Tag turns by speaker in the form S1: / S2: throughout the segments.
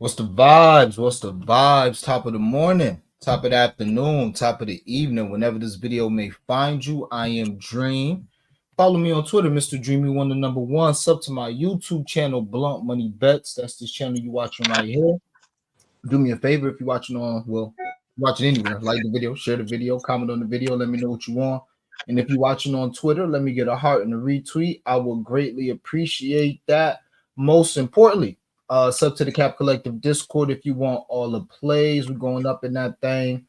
S1: What's the vibes? What's the vibes? Top of the morning, top of the afternoon, top of the evening, whenever this video may find you. I am Dream. Follow me on Twitter, Mr. Dreamy One, the number one. Sub to my YouTube channel, Blunt Money Bets. That's this channel you watching right here. Do me a favor if you're watching on, well, watching anywhere, like the video, share the video, comment on the video, let me know what you want. And if you're watching on Twitter, let me get a heart and a retweet. I will greatly appreciate that. Most importantly, sub to the Cap Collective Discord if you want all the plays. We're going up in that thing.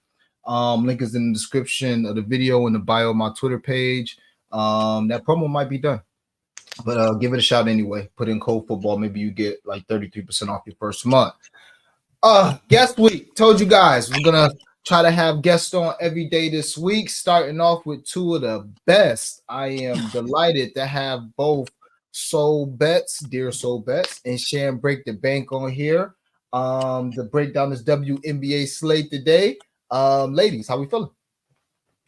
S1: Link is in the description of the video in the bio of my Twitter page. That promo might be done, but give it a shot anyway. Put in code football. Maybe you get like 33% off your first month. Guest week. Told you guys we're gonna try to have guests on every day this week, starting off with two of the best. I am delighted to have both Soul Bets, Dear Soul Bets, and Sham Break the Bank on here. To break down this WNBA slate today. Ladies, how we feeling?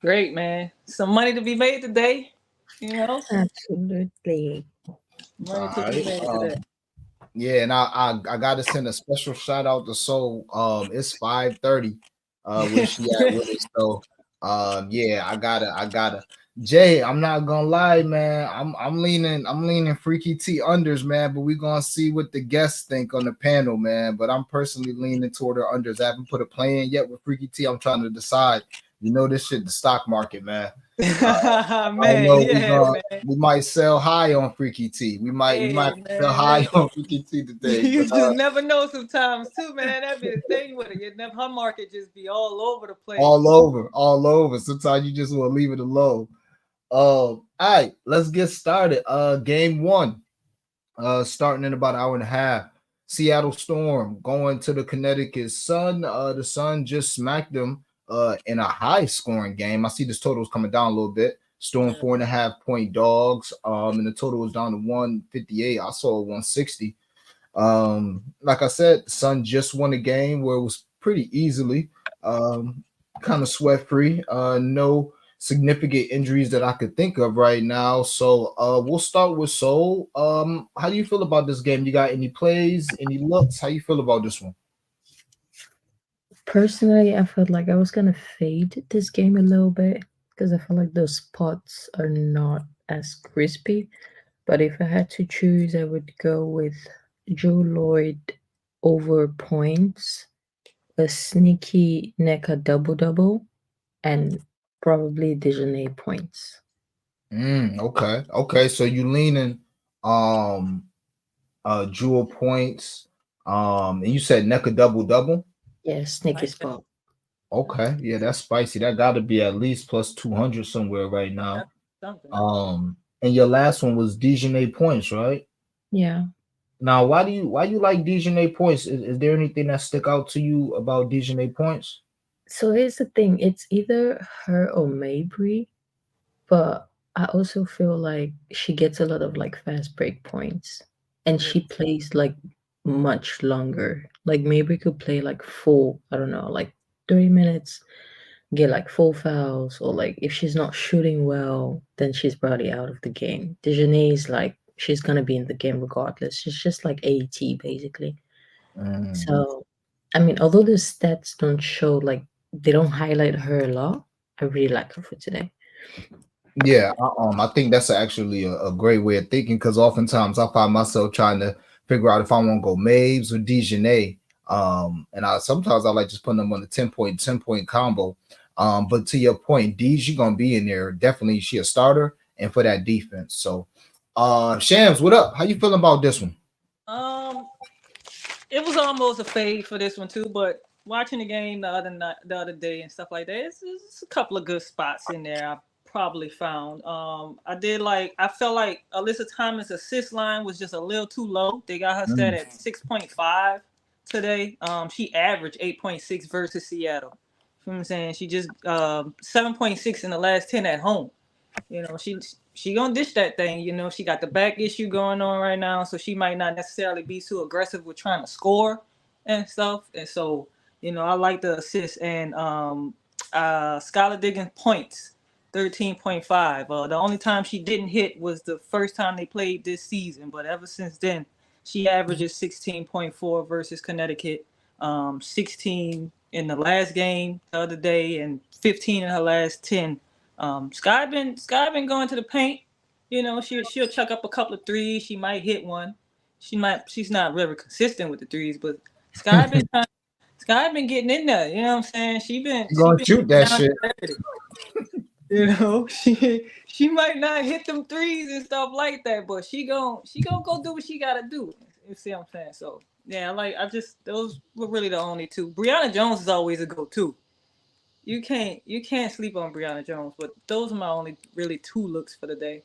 S2: Great, man. Some money to be made today.
S3: Absolutely.
S2: Money to be made today.
S1: Yeah, and I gotta send a special shout out to Soul. It's 5:30 where she at with us. So yeah, I gotta Jay, I'm not gonna lie, man. I'm leaning freaky T unders, man, but we're gonna see what the guests think on the panel, man. But I'm personally leaning toward the unders. I haven't put a play in yet with Freaky T. I'm trying to decide. You know this shit, the stock market, man.
S2: Man,
S1: we might sell high on Freaky T. We might sell high on Freaky T today.
S2: You just never know sometimes too, man. That be the thing with it. Her market just be all over the place.
S1: All over. Sometimes you just want to leave it alone. All right, let's get started. Game one. Starting in about an hour and a half. Seattle Storm going to the Connecticut Sun. The Sun just smacked them in a high scoring game. I see this total is coming down a little bit. Storm 4.5-point dogs. And the total was down to 158. I saw 160. Like I said, Sun just won a game where it was pretty easily, kind of sweat free. No significant injuries that I could think of right now. So we'll start with Soul. How do you feel about this game? You got any plays, any looks? How you feel about this one?
S3: Personally, I felt like I was gonna fade this game a little bit because I feel like those spots are not as crispy. But if I had to choose, I would go with Joe Lloyd over points, a sneaky Neca double, and probably Dejanay points.
S1: Okay. So you leaning Jewel points. And you said Neca double?
S3: Yeah, sneaky spot.
S1: Okay, yeah, that's spicy. That got to be at least plus 200 somewhere right now. And your last one was Dejanay points, right?
S3: Yeah.
S1: Now, why you like Dejanay points? Is there anything that stick out to you about Dejanay points?
S3: So here's the thing: it's either her or Mabry, but I also feel like she gets a lot of like fast break points, and she plays like much longer. Like Mabry could play like full, I don't know, like 30 minutes, get like full fouls, or like if she's not shooting well, then she's probably out of the game. Dejanay is like she's gonna be in the game regardless. She's just like AT basically. So I mean, although the stats don't show, like they don't highlight her a lot, I really like her for today.
S1: Yeah, I think that's actually a great way of thinking because oftentimes I find myself trying to figure out if I want to go Mabes or Dejanay. And sometimes I like just putting them on the 10-point combo. But to your point, Dej, you're gonna be in there. Definitely she a starter and for that defense. So Shams, what up? How you feeling about this one?
S2: It was almost a fade for this one too, but watching the game the other day and stuff like that, it's a couple of good spots in there I probably found. I felt like Alyssa Thomas' assist line was just a little too low. They got her stat at 6.5 today. She averaged 8.6 versus Seattle. You know what I'm saying? She just 7.6 in the last 10 at home. You know, she gonna dish that thing. You know, she got the back issue going on right now, so she might not necessarily be too aggressive with trying to score and stuff. And so, you know, I like the assist and Skylar Diggins points 13.5. The only time she didn't hit was the first time they played this season, but ever since then, She averages 16.4 versus Connecticut, 16 in the last game the other day, and 15 in her last 10. Sky been going to the paint. You know, she'll chuck up a couple of threes. She might hit one. She's not very consistent with the threes, but Sky been Sky been getting in there. You know what I'm saying?
S1: You
S2: She
S1: gonna
S2: been
S1: shoot that
S2: down
S1: shit?
S2: to 30. You know, she might not hit them threes and stuff like that, but she gonna go do what she gotta do. You see what I'm saying? So yeah, those were really the only two. Brianna Jones is always a go-to. You can't sleep on Brianna Jones, but those are my only really two looks for the day.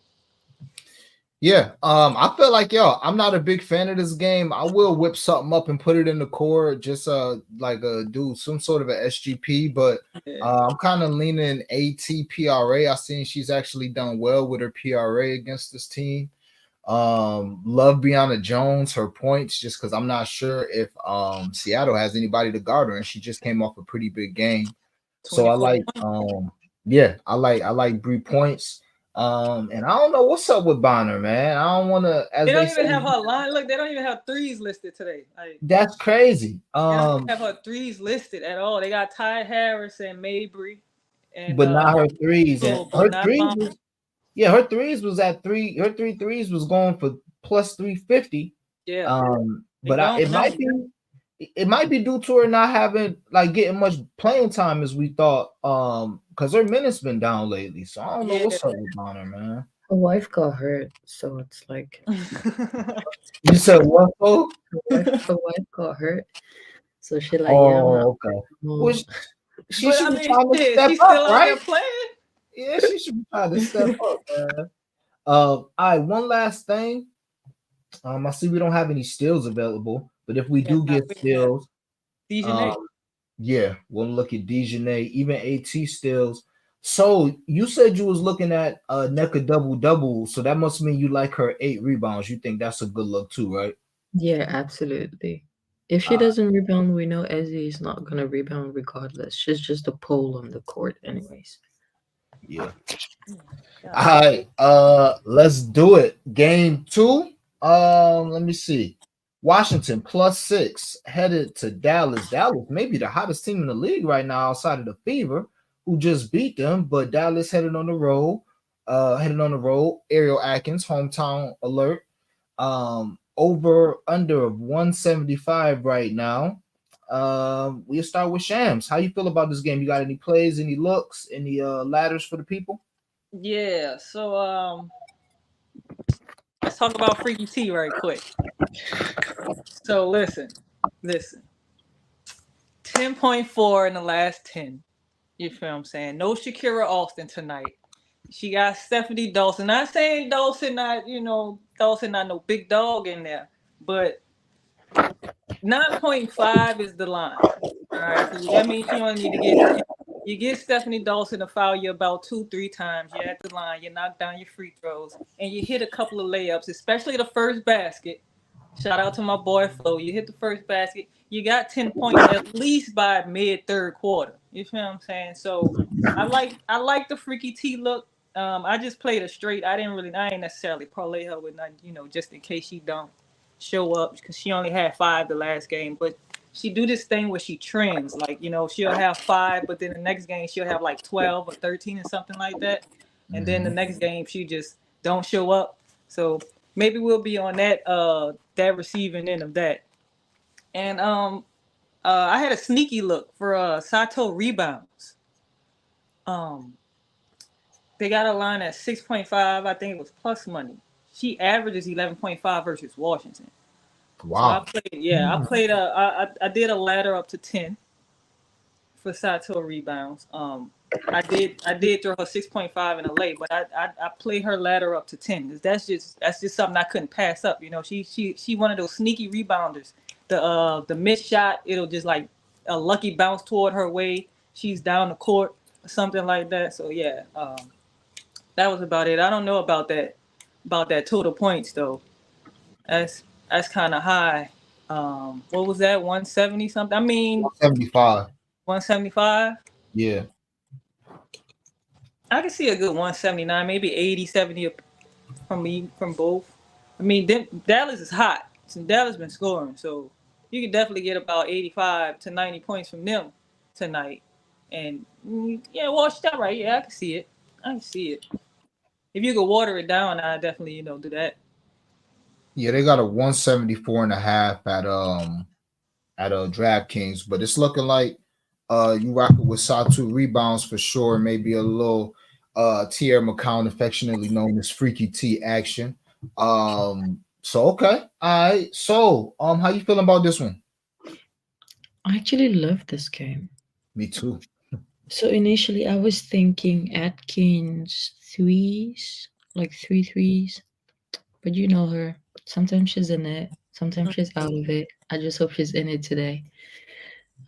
S1: Yeah, I feel like I'm not a big fan of this game. I will whip something up and put it in the core, just like do some sort of a SGP, but
S2: Yeah.
S1: I'm kind of leaning ATPRA. I seen she's actually done well with her PRA against this team. Love Brianna Jones, her points, just because I'm not sure if Seattle has anybody to guard her, and she just came off a pretty big game. So I
S2: 24
S1: like
S2: points.
S1: yeah, I like Bree points. And I don't know what's up with Bonner, man. I don't want to, as
S2: They
S1: they
S2: don't
S1: say,
S2: even have her line. Look, they don't even have threes listed today. Like
S1: that's crazy.
S2: they don't even have her threes listed at all. They got Ty Harris and Mabry and
S1: But not her threes, and
S2: but
S1: her
S2: not
S1: threes
S2: Bonner.
S1: was yeah, her threes was at three. Her three threes was going for plus 350.
S2: Yeah, they
S1: But
S2: gone now.
S1: it might be due to her not having like getting much playing time as we thought. Because her minutes been down lately, so I don't know
S2: Yeah.
S1: what's up with Bonner, man.
S3: Her wife got hurt, so it's like
S1: You said what? Oh,
S3: her wife got hurt, so she like, yeah, I'm not
S1: oh, okay. Well,
S3: home.
S1: she
S2: But
S1: should
S2: I
S1: be
S2: mean,
S1: trying to
S2: shit,
S1: step
S2: she's
S1: up,
S2: still out there
S1: right?
S2: playing.
S1: Yeah, she should be trying to step up, man. All right, one last thing. I see we don't have any steals available, but if we
S2: Yeah,
S1: do get
S2: we didn't have
S1: steals,
S2: Dejanay.
S1: um, yeah, we'll look at Dejanay, even AT steals. So you said you was looking at NECA double double, so that must mean you like her 8 rebounds. You think that's a good look too, right?
S3: Yeah, absolutely. If she
S1: Uh,
S3: doesn't rebound, we know Ezzy is not gonna rebound regardless. She's just a pole on the court, anyways.
S1: yeah. All
S2: God.
S1: right, let's do it. Game 2. Let me see. Washington +6 headed to Dallas. Dallas may be the hottest team in the league right now outside of the Fever, who just beat them. But Dallas headed on the road. Headed on the road. Ariel Atkins, hometown alert. Over under of 175 right now. We'll start with Shams. How you feel about this game? You got any plays, any looks, any ladders for the people?
S2: Yeah. So let's talk about Freaky T right quick. So listen. 10.4 in the last 10. You feel what I'm saying? No Shakira Austin tonight. She got Stephanie Dawson. Not saying Dawson not no big dog in there, but 9.5 is the line. All right, so that means you only need to get 10. You get Stephanie Dawson to foul you about 2-3 times. You're at the line, you knock down your free throws, and you hit a couple of layups, especially the first basket. Shout out to my boy Flo. You hit the first basket, you got 10 points at least by mid third quarter. You feel what I'm saying? So I like the Freaky T look. I just played her straight. I ain't necessarily parlay her with nothing, just in case she don't show up because she only had 5 the last game. But she do this thing where she trends. Like, she'll have 5, but then the next game she'll have like 12 or 13 or something like that. And then the
S1: Mhm.
S2: next game she just don't show up. So maybe we'll be on that receiving end of that. And I had a sneaky look for Sato rebounds. Um they got a line at 6.5. I think it was plus money. She averages 11.5 versus Washington. So I
S1: Wow.
S2: played, yeah, I played I did a ladder up to 10 for Sato rebounds. I did throw her 6.5 in a late, but I played her ladder up to 10 because that's just something I couldn't pass up. She one of those sneaky rebounders. The missed shot, it'll just like a lucky bounce toward her way. She's down the court or something like that. So yeah, that was about it. I don't know about that total points though. That's kind of high. What was that? 170 something. I mean,
S1: 175.
S2: 175.
S1: Yeah.
S2: I can see a good 179, maybe 80, 70 from both. I mean, Dallas is hot, Dallas been scoring, so you can definitely get about 85 to 90 points from them tonight. And yeah, washed out, right? Yeah, I can see it. I can see it. If you could water it down, I definitely do that.
S1: Yeah, they got a 174 and a half at DraftKings, but it's looking like you rocking with Satu rebounds for sure. Maybe a little Tierra McCown, affectionately known as Freaky T action. So okay, all right. So how you feeling about this one?
S3: I actually love this game.
S1: Me too.
S3: So initially, I was thinking Atkins threes, like three threes. But you know her. Sometimes she's in it. Sometimes she's out of it. I just hope she's in it today.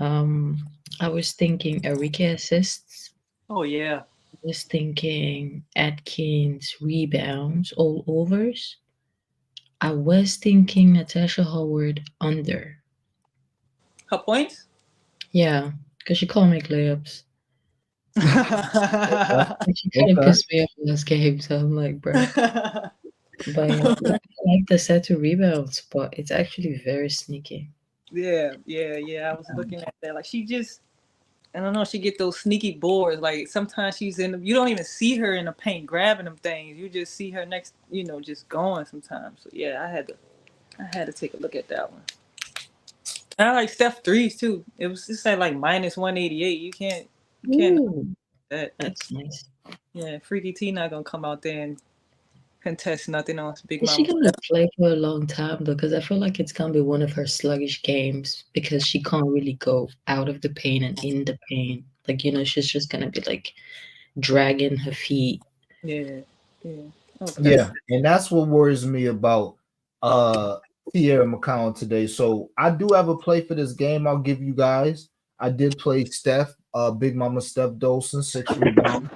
S3: Um, I was thinking Enrique assists.
S2: Oh yeah.
S3: I was thinking Atkins rebounds, all overs. I was thinking Natasha Howard under.
S2: Her points?
S3: Yeah, because she can't make layups.
S1: Okay.
S3: And she kind of
S1: Okay.
S3: pissed me off last game, so I'm like, bruh. But yeah, I like the set to rebounds, but it's actually very sneaky.
S2: yeah. I was looking at that. Like she just, I don't know. She get those sneaky boards. Like sometimes she's in. You don't even see her in the paint grabbing them things. You just see her next. Just going sometimes. So yeah, I had to take a look at that one. And I like Steph threes too. It was just at like minus 188. You can't
S3: Ooh,
S2: that.
S3: that's nice.
S2: Yeah, Freaky T not gonna come out there and contest nothing on Big
S3: Is she
S2: Mama.
S3: gonna play for a long time though? Because I feel like it's gonna be one of her sluggish games because she can't really go out of the paint and in the paint. Like, she's just gonna be like dragging her feet.
S2: Yeah, yeah. Okay.
S1: Yeah, and that's what worries me about uh Tierra McCown today. So I do have a play for this game. I'll give you guys. I did play Steph, Big Mama Steph Dolson, 6 rebounds,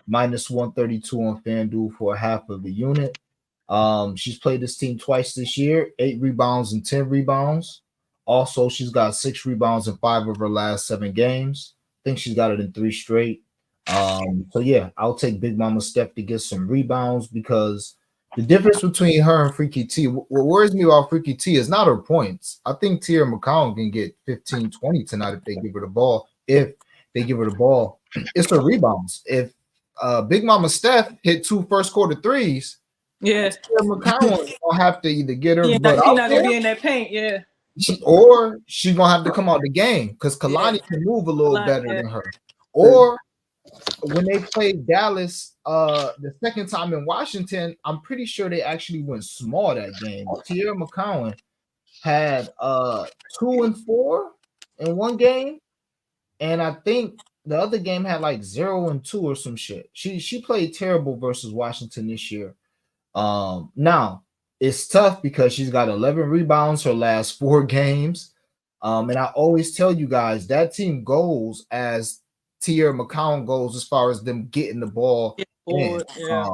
S1: minus 132 on FanDuel for a half of a unit. She's played this team twice this year, 8 rebounds and 10 rebounds. Also, she's got 6 rebounds in 5 of her last 7 games. I think she's got it in 3 straight. So yeah, I'll take Big Mama Steph to get some rebounds because the difference between her and Freaky T, what worries me about Freaky T is not her points. I think Tierra McCown can get 15, 20 tonight if they give her the ball. If they give her the ball, it's her rebounds. If Big Mama Steph hit 2 first quarter threes,
S2: Yeah.
S1: Tierra McCown gonna have to either get her
S2: She
S1: butt
S2: not, she
S1: out
S2: not gonna
S1: there,
S2: be in that paint. Yeah.
S1: or she's gonna have to come out the game because
S2: Yeah.
S1: Kalani can move a little better
S2: Yeah.
S1: than her. Or when they played Dallas the second time in Washington, I'm pretty sure they actually went small that game. Tierra McCowan had 2 and 4 in one game, and I think the other game had like 0 and 2 or some shit. She played terrible versus Washington this year. Now it's tough because she's got 11 rebounds her last 4 games. And I always tell you guys that team goes as Tierra McCown goes as far as them getting the ball in.
S2: Yeah.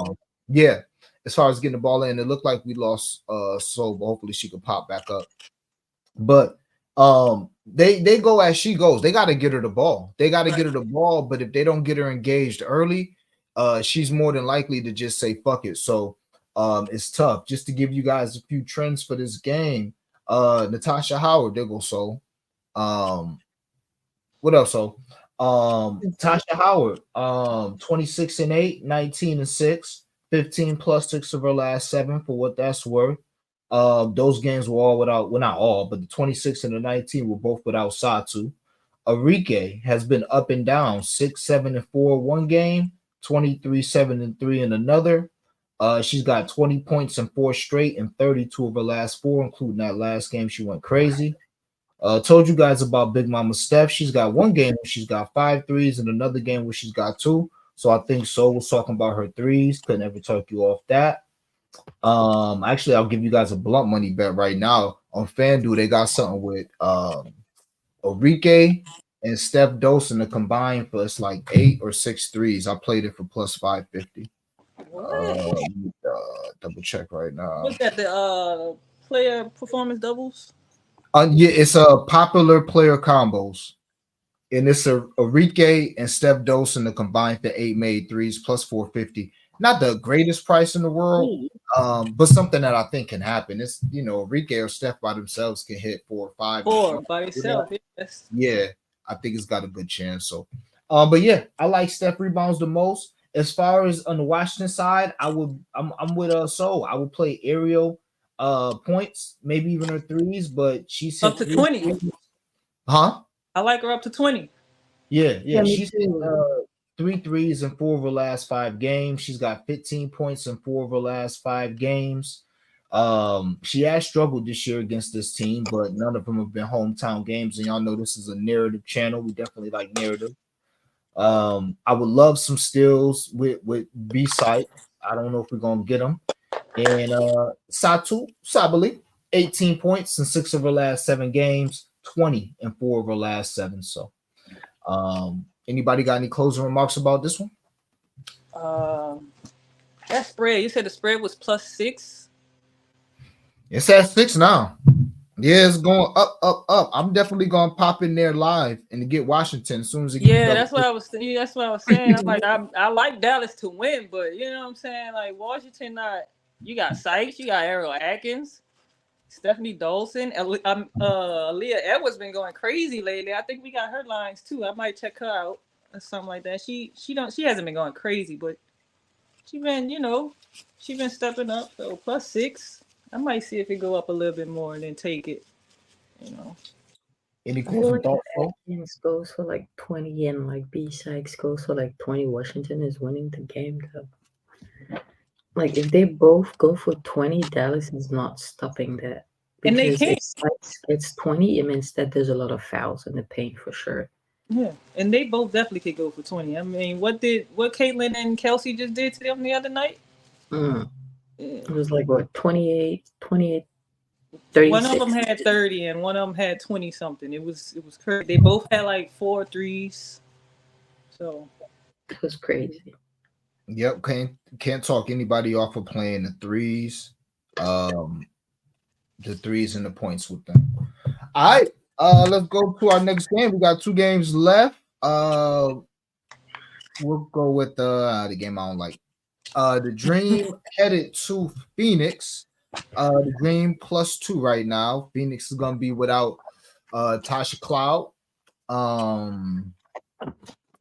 S1: Yeah, as far as getting the ball in, it looked like we lost so but hopefully she could pop back up. But they go as she goes. They got to get her the ball. They got to get her the ball, but if they don't get her engaged early, she's more than likely to just say fuck it. So it's tough. Just to give you guys a few trends for this game. Natasha Howard, there go so. What else? So Tasha Howard, 26 and 8, 19 and 6, 15 plus 6 of her last 7 for what that's worth. Those games were all without, well, not all, but the 26 and the 19 were both without Satu. Enrique has been up and down, 6, 7, and 4 one game, 23, 7, and 3 in another. She's got 20 points in 4 straight and 32 of her last 4, including that last game she went crazy. Told you guys about Big Mama Steph. She's got one game where she's got 5 threes and another game where she's got 2. So I think So was talking about her threes. Couldn't ever talk you off that. Actually, I'll give you guys a blunt money bet right now on FanDuel. They got something with Enrique and Steph Dawson to combine for it's like 8 or 6 threes. I played it for plus 550. Double check right now.
S2: What's that? The player performance doubles.
S1: Yeah, it's a popular player combos, and it's a Enrique and Steph Dawson to combine for 8 made threes plus 450. not the greatest price in the world, but something that I think can happen. It's Enrique or Steph by themselves can hit 4 or 5.
S2: Four by itself. Yes.
S1: Yeah, I think it's got a good chance. So, but yeah, I like Steph rebounds the most. As far as on the Washington side, I'm with So I would play Ariel points, maybe even her threes, but she's
S2: Up
S1: hit
S2: to
S1: three
S2: 20.
S1: threes. Huh?
S2: I like her up to 20.
S1: Yeah,
S3: Yeah,
S1: yeah.
S3: me
S1: She's hit
S3: too.
S1: three threes in 4 of her last 5 games. She's got 15 points in 4 of her last 5 games. She has struggled this year against this team, but none of them have been hometown games. And y'all know this is a narrative channel. We definitely like narrative. I would love some steals with B site. I don't know if we're gonna get them. And Satu Sabali, 18 points in 6 of her last 7 games, 20 in 4 of her last 7. So anybody got any closing remarks about this one?
S2: Um, that spread. You said the spread was +6.
S1: It's at 6 now. Yeah, it's going up, up, up. I'm definitely gonna pop in there live and get Washington as soon as it gets
S2: Yeah,
S1: double.
S2: that's what I was. Yeah, that's what I was saying. I'm like, I like Dallas to win, but you know what I'm saying. Like Washington, not. You got Sykes, you got Errol Atkins, Stephanie Dolson, Aaliyah Edwards been going crazy lately. I think we got her lines too. I might check her out or something like that. She hasn't been going crazy, but she been she been stepping up. So +6. I might see if it go up a little bit more and then take it. You know.
S1: Any
S3: I feel
S1: closing
S3: like if
S1: thoughts, though?
S3: Atkins goes for like 20 and like B Sykes goes for like 20, Washington is winning the game though. Like if they both go for 20, Dallas is not stopping that.
S2: And they
S3: Because if
S2: can't.
S3: Sykes gets 20, it means that there's a lot of fouls in the paint for sure.
S2: Yeah, and they both definitely could go for 20. I mean, what Caitlyn and Kelsey just did to them the other night?
S3: Mm.
S2: Yeah.
S3: It was like what 28, 28,
S2: One of them
S3: 36.
S2: had 30 and one of them had 20 something. It was crazy. They both had like 4 threes. So
S3: It was crazy.
S1: Yep, can't talk anybody off of playing the threes. The threes and the points with them. All right. Let's go to our next game. We got 2 games left. We'll go with the game I don't like. The Dream headed to Phoenix. The Dream +2 right now. Phoenix is gonna be without Tasha Cloud. Let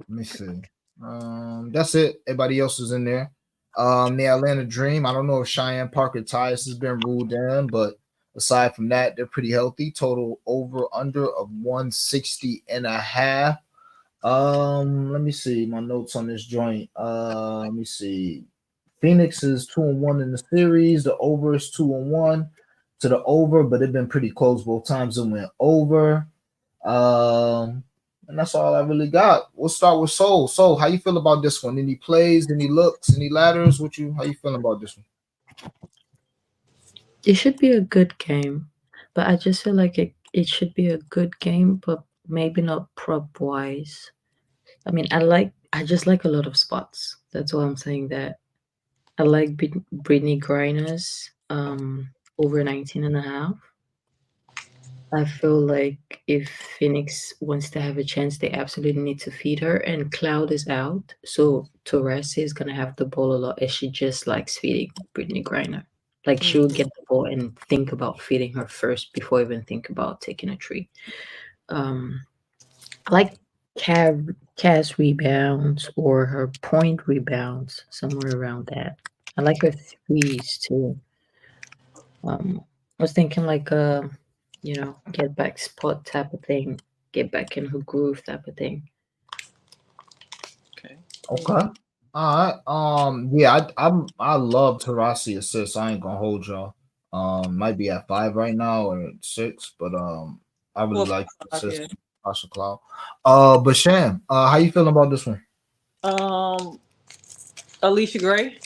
S1: me see. That's it. Everybody else is in there. The Atlanta Dream. I don't know if Cheyenne Parker Tyus has been ruled in, but aside from that, they're pretty healthy. Total over under of 160.5. Let me see my notes on this joint. Let me see. Phoenix is 2-1 in the series. The over is 2-1 to the over, but they've been pretty close both times it went over. And that's all I really got. We'll start with Soul. Soul, how you feel about this one? Any plays, any looks, any ladders? How you feeling about this one?
S3: It should be a good game, but I just feel like it should be a good game, but maybe not prop wise. I mean, I just like a lot of spots. That's why I'm saying that. I like Brittany Griner's over 19 and a half. I feel like if Phoenix wants to have a chance, they absolutely need to feed her. And Cloud is out, so Torres is gonna have the ball a lot, as she just likes feeding Brittany Griner. Like she will get the ball and think about feeding her first before even think about taking a tree. I like Cass rebounds or her point rebounds, somewhere around that. I like her threes too. I was thinking like get back spot type of thing, get back in her groove type of thing.
S2: okay.
S1: Okay. All right. Yeah, I love Tarasi assists. I ain't gonna hold y'all. Might be at 5 right now or at 6, but I really
S2: Four,
S1: like
S2: five,
S1: assists
S2: yeah.
S1: from Tasha Cloud. But Sham, how you feeling about this one?
S2: Um, Alicia Gray.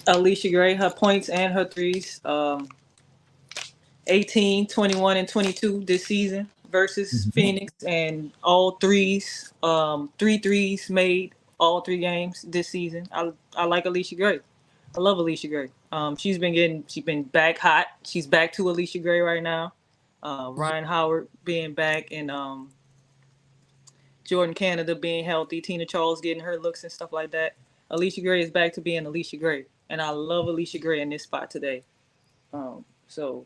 S2: Alicia Gray, her points and her threes. 18, 21, and 22 this season versus
S1: Mhm.
S2: Phoenix, and all threes, 3 threes made all 3 games this season. I like Alicia Gray. I love Alicia Gray. She's been back hot. She's back to Alicia Gray right now. Ryan Howard being back and Jordan Canada being healthy, Tina Charles getting her looks and stuff like that. Alicia Gray is back to being Alicia Gray, and I love Alicia Gray in this spot today. So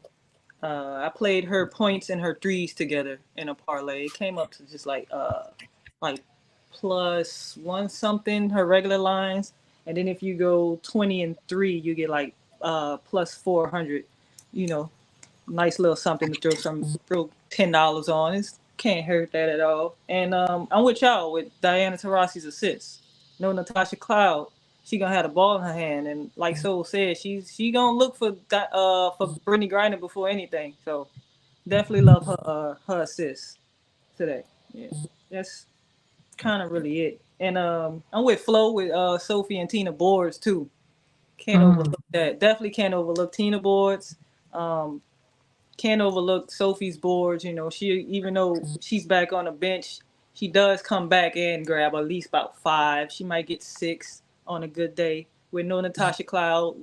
S2: I played her points and her threes together in a parlay. It came up to just like plus one something her regular lines, and then if you go 20 and 3, you get like plus 400. You know, nice little something to throw $10 on. It can't hurt that at all. And I'm with y'all with Diana Taurasi's assists. No Natasha Cloud. She gonna have the ball in her hand, and like Soul said, she gonna look for Brittany Griner before anything. So definitely love her assists today. Yeah, that's kind of really it. And I'm with Flo with Sophie and Tina Boards too. Can't overlook that. Definitely can't overlook Tina Boards. Um, can't overlook Sophie's boards. You know, she even though she's back on the bench, she does come back and grab at least about 5. She might get 6 on a good day. With no Natasha Cloud,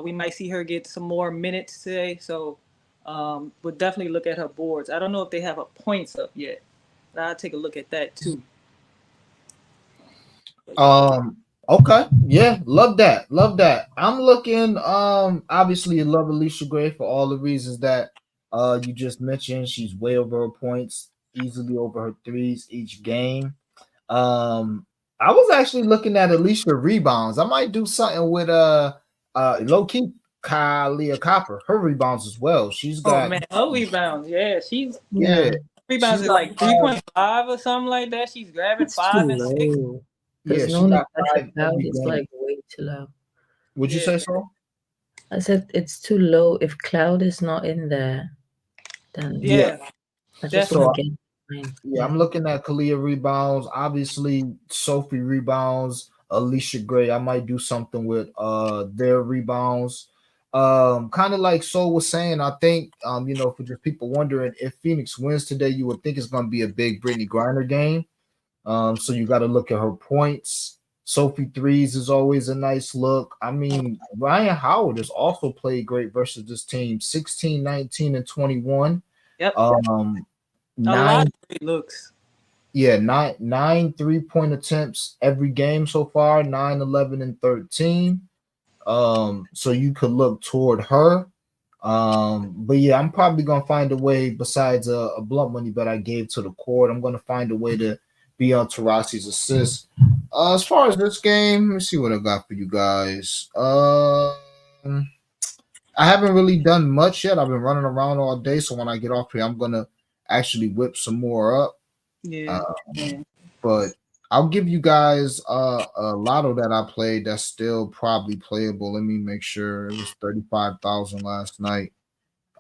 S2: we might see her get some more minutes today. So we'll definitely look at her boards. I don't know if they have her points up yet, but I'll take a look at that too.
S1: Okay. Yeah, love that. Love that. I'm looking obviously I love Alicia Gray for all the reasons that you just mentioned. She's way over her points, easily over her threes each game. I was actually looking at Alicia rebounds. I might do something with low key Kylia Copper, her rebounds as well. She's
S2: Oh
S1: got
S2: man, her rebounds. Yeah, she's
S1: yeah,
S2: rebounds
S1: she's
S2: is
S1: got
S2: like 3.5 or something like that. She's grabbing
S3: It's too
S2: 5 and 6.
S3: low.
S1: yeah,
S3: Because
S1: she
S3: no
S1: got
S3: Natasha
S1: 5
S3: Cloud
S1: every
S3: is
S1: game.
S3: like way too low.
S1: Would you
S2: Yeah.
S1: say so?
S3: I said it's too low. If Cloud is not in there, then
S2: Yeah,
S3: I just
S2: definitely.
S3: want
S1: So
S3: to get mine.
S1: yeah, I'm looking at Kalia rebounds. Obviously, Sophie rebounds. Alicia Gray. I might do something with their rebounds. Kind of like Soul was saying. I think for just people wondering if Phoenix wins today, you would think it's going to be a big Brittany Griner game. So you got to look at her points. Sophie threes is always a nice look. I mean, Ryan Howard has also played great versus this team. 16, 19, and 21.
S2: Yep.
S1: Um,
S2: A lot
S1: nine
S2: of great looks.
S1: yeah, nine 3-point attempts every game so far, 9, 11, and 13. So you could look toward her. But yeah, I'm probably gonna find a way besides a blunt money bet I gave to the court. I'm gonna find a way to be on Tarasi's assist. As far as this game, let me see what I got for you guys. I haven't really done much yet. I've been running around all day, so when I get off here, I'm gonna actually whip some more up.
S2: Yeah.
S1: But I'll give you guys a lotto that I played that's still probably playable. Let me make sure it was 35,000 last night.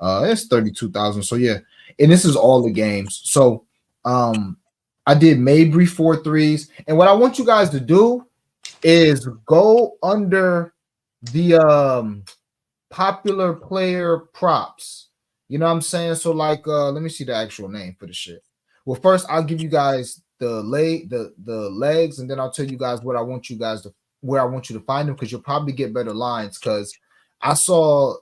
S1: It's 32,000. So yeah, and this is all the games. So I did Mabry 4 threes, and what I want you guys to do is go under the popular player props. You know what I'm saying? So like let me see the actual name for the shit. Well, first I'll give you guys the legs, and then I'll tell you guys what I want you guys to where I want you to find them, because you'll probably get better lines. Because I saw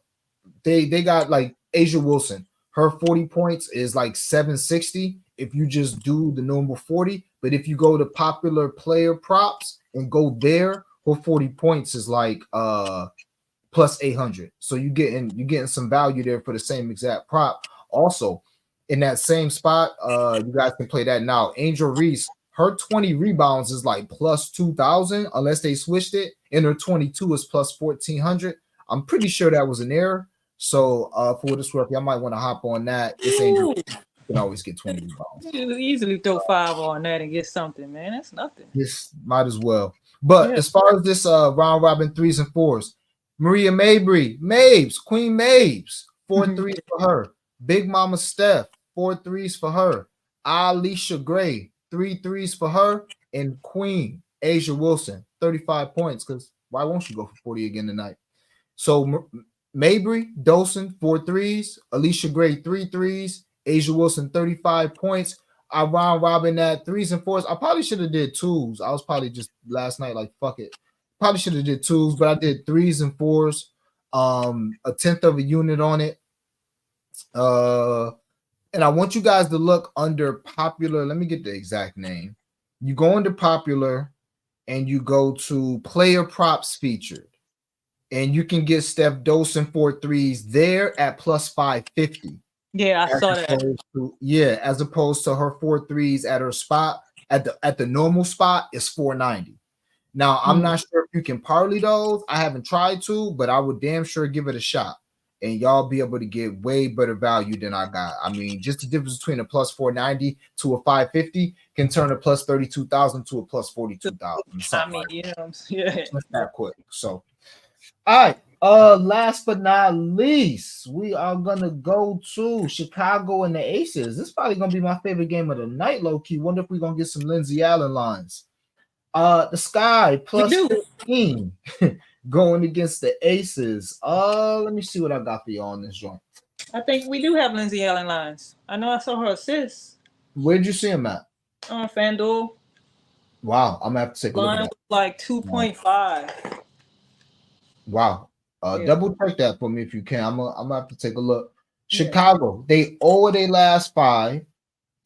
S1: they got like Asia Wilson, her 40 points is like 760 if you just do the normal 40. But if you go to popular player props and go there, her 40 points is like plus 800. So you getting some value there for the same exact prop. Also, in that same spot, you guys can play that now. Angel Reese, her 20 rebounds is like plus 2,000 unless they switched it, and her 22 is plus 1,400. I'm pretty sure that was an error. So for what it's worth, y'all might want to hop on that. It's Angel.
S2: Ooh,
S1: You can always get 20 rebounds.
S2: you easily throw 5 on that and get something, man. That's nothing.
S1: This might as well. But
S2: Yeah.
S1: as far as this round robin threes and fours, Maria Mabry, Mabes, Queen Mabes, 4 threes for her. Big Mama Steph, 4 threes for her. Alicia Gray, 3 threes for her. And Queen Asia Wilson, 35 points. Because why won't you go for 40 again tonight? So Mabry, Dolson, 4 threes. Alicia Gray, 3 threes. Asia Wilson, 35 points. I round robin at threes and fours. I probably should have did twos. I was probably just last night like fuck it. Probably should have did twos, but I did threes and fours. A tenth of a unit on it. And I want you guys to look under popular. Let me get the exact name. You go into popular and you go to player props featured, and you can get Steph dosing 4 threes there at plus 550.
S2: Yeah, I
S1: As
S2: saw that.
S1: opposed to, yeah, as opposed to her 4 threes at her spot at the normal spot is 490. Now I'm
S3: Mm.
S1: not sure if you can parlay those. I haven't tried to, but I would damn sure give it a shot. And y'all be able to get way better value than I got. I mean, just the difference between a plus 490 to a 550 can turn a plus 32,000 to a plus 42,000,
S2: I
S1: something
S2: mean,
S1: like
S2: you know, yeah.
S1: just that quick. So, all right. Last but not least, we are gonna go to Chicago and the Aces. This is probably gonna be my favorite game of the night, low key. Wonder if we're gonna get some Lindsay Allen lines. The Sky
S2: We
S1: plus
S2: do.
S1: 15 going against the Aces. Let me see what I got for you on this joint.
S2: I think we do have Lindsay Allen lines. I know I saw her assist
S1: Where'd you see him at?
S2: on FanDuel.
S1: Wow, I'm gonna have to take a look at
S2: Line
S1: that.
S2: was like 2.5.
S1: Wow.
S2: Yeah.
S1: Double check that for me if you can. I'm gonna have to take a look.
S2: Yeah.
S1: Chicago, they owe their last 5.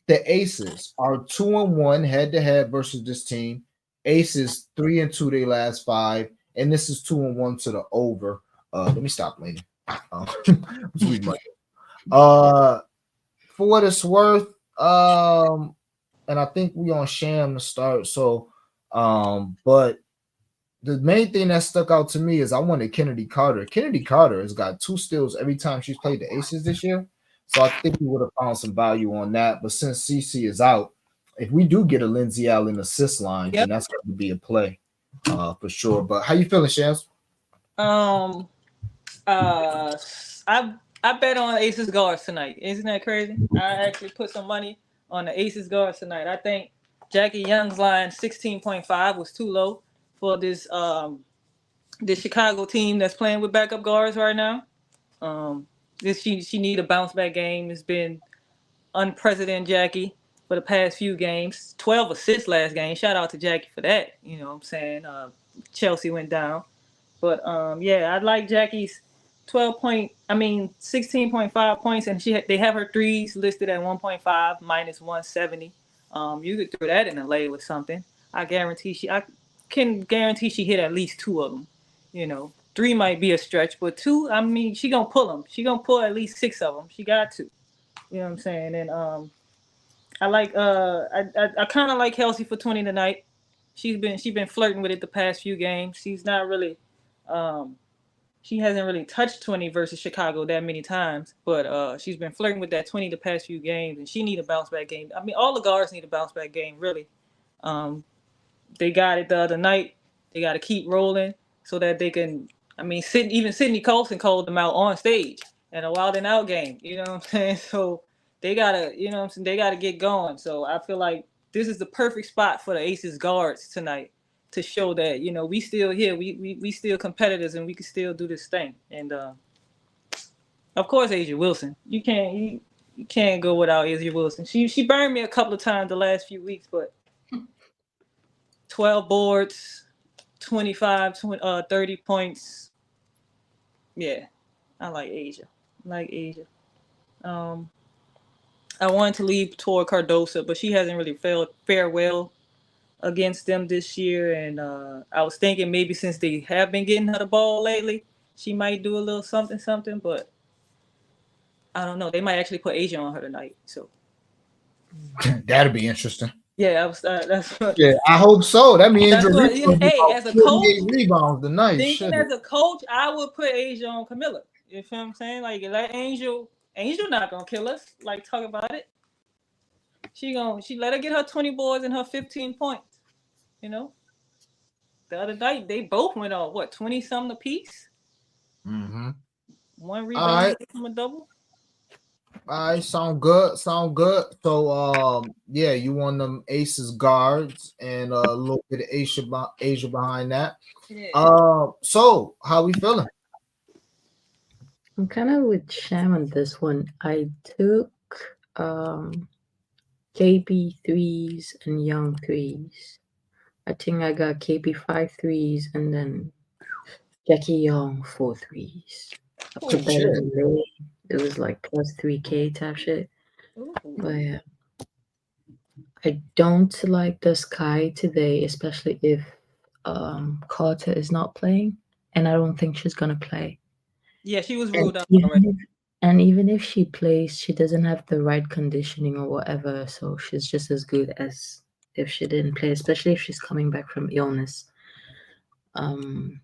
S1: The Aces are 2-1 head to head versus this team. Aces 3-2 their last 5, and this is 2-1 to the over. Let me stop later. For what it's worth, and I think we on Sham to start. So, but the main thing that stuck out to me is I wanted Kennedy Carter. Kennedy Carter has got 2 steals every time she's played the Aces this year. So I think we would have found some value on that. But since CC is out, if we do get a Lindsay Allen assist line,
S2: Yep.
S1: then that's going to be a play for sure. But how you feeling, Shams?
S2: I bet on Aces guards tonight. Isn't that crazy? I actually put some money on the Aces guards tonight. I think Jackie Young's line 16.5 was too low for this Chicago team that's playing with backup guards right now. She need a bounce back game. It's been unprecedented Jackie for the past few games. 12 assists last game. Shout out to Jackie for that. You know what I'm saying? Chelsea went down. But yeah, I like Jackie's 16.5 points, and they have her threes listed at 1.5 minus 170. You could throw that in a lay with something. I can guarantee she hit at least 2 of them. You know, 3 might be a stretch, but 2, I mean, she gonna pull them. She gonna pull at least 6 of them. She got to. You know what I'm saying? And I like I kind of like Kelsey for 20 tonight. She's been flirting with it the past few games. She's not really um she hasn't really touched 20 versus Chicago that many times, but she's been flirting with that 20 the past few games, and she need a bounce back game. I mean, all the guards need a bounce back game, really. Um, they got it the other night. They got to keep rolling so that they can. I mean, even Sydney Colson called them out on stage in a wild and out game. You know what I'm saying? So they gotta, you know what I'm saying? They gotta get going. So I feel like this is the perfect spot for the Aces guards tonight to show that we still here, we still competitors, and we can still do this thing. And of course, Asia Wilson. You can't go without Asia Wilson. She burned me a couple of times the last few weeks, but 12 boards, 25, 30 points. Yeah, I like Asia. Um, I wanted to leave toward Cardosa, but she hasn't really fared well against them this year. And I was thinking maybe since they have been getting her the ball lately, she might do a little something, something. But I don't know. They might actually put Asia on her tonight. So
S1: That'd be interesting.
S2: yeah, that's what.
S1: Yeah, I hope so. That means
S2: That's
S1: Angel
S2: what.
S1: Reese gonna get
S2: Hey,
S1: about
S2: as a coach,
S1: 48 rebounds tonight.
S2: thinking
S1: Shit.
S2: as a coach, I would put Asia on Camilla. You feel what I'm saying? Like let Angel not gonna kill us. Like talk about it. She let her get her 20 boards and her 15 points. You know, the other night they both went off 20 something apiece.
S1: Mm-hmm.
S2: One
S1: All
S2: rebound
S1: right.
S2: from a double.
S1: All right, sound good. Sound good. So, yeah, you want them Aces guards and a little bit of Asia behind that.
S2: Yeah.
S1: So how we feeling?
S3: I'm kind of with Sham on this one. I took KP threes and Young threes. I think I got KP 5 threes and then Jackie Young 4 threes. I
S1: Oh
S3: put that
S1: shit.
S3: in the lay. It was like plus 3K type shit.
S2: Ooh.
S3: But yeah. I don't like the Sky today, especially if Carter is not playing, and I don't think she's gonna play.
S2: Yeah, she was
S3: And
S2: ruled out
S3: even
S2: already.
S3: if and even if she plays, she doesn't have the right conditioning or whatever, so she's just as good as if she didn't play, especially if she's coming back from illness. Um,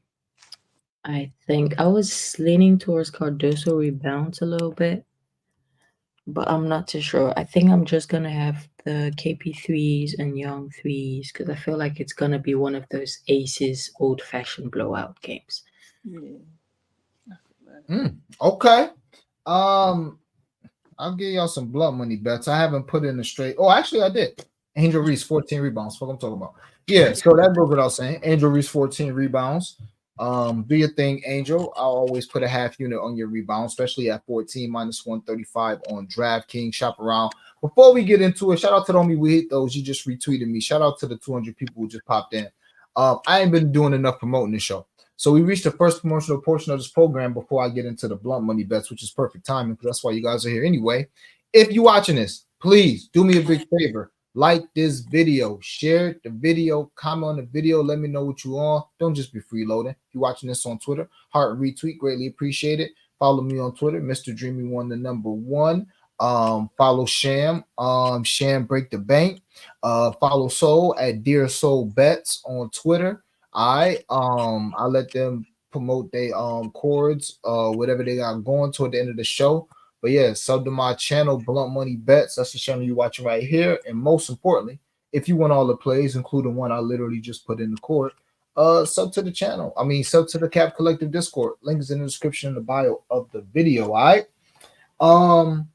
S3: I think I was leaning towards Cardoso rebounds a little bit, but I'm not too sure. I think I'm just gonna have the KP threes and Young threes because I feel like it's gonna be one of those aces old fashioned blowout games.
S2: Yeah.
S1: Okay. Um, I'll give y'all some blood money bets. I haven't put in a straight. Oh, actually, I did. Angel Reese, 14 rebounds. Fuck, I'm talking about. Yeah, so that goes without saying. Angel Reese, 14 rebounds. Do your thing, Angel. I'll always put a half unit on your rebound, especially at 14 minus 135 on DraftKings. Shop around. Before we get into it, shout out to the homie we hit those. You just retweeted me. Shout out to the 200 people who just popped in. I ain't been doing enough promoting this show. So we reached the first promotional portion of this program before I get into the blunt money bets, which is perfect timing because that's why you guys are here anyway. If you're watching this, please do me a big favor. Like this video, share the video, comment on the video, let me know what you on. Don't just be freeloading. If you're watching this on Twitter, heart and retweet, greatly appreciate it. Follow me on Twitter, Mr. Dreamy One, the number one. Follow Sham, Sham Break the Bank. Follow Soul at Dear Soul Bets on Twitter. I let them promote their chords, whatever they got going toward the end of the show. But yeah, sub to my channel, Blunt Money Bets. That's the channel you're watching right here. And most importantly, if you want all the plays, including one I literally just put in the court, sub to the channel. I mean, sub to the Cap Collective Discord. Link is in the description in the bio of the video. All right. Um,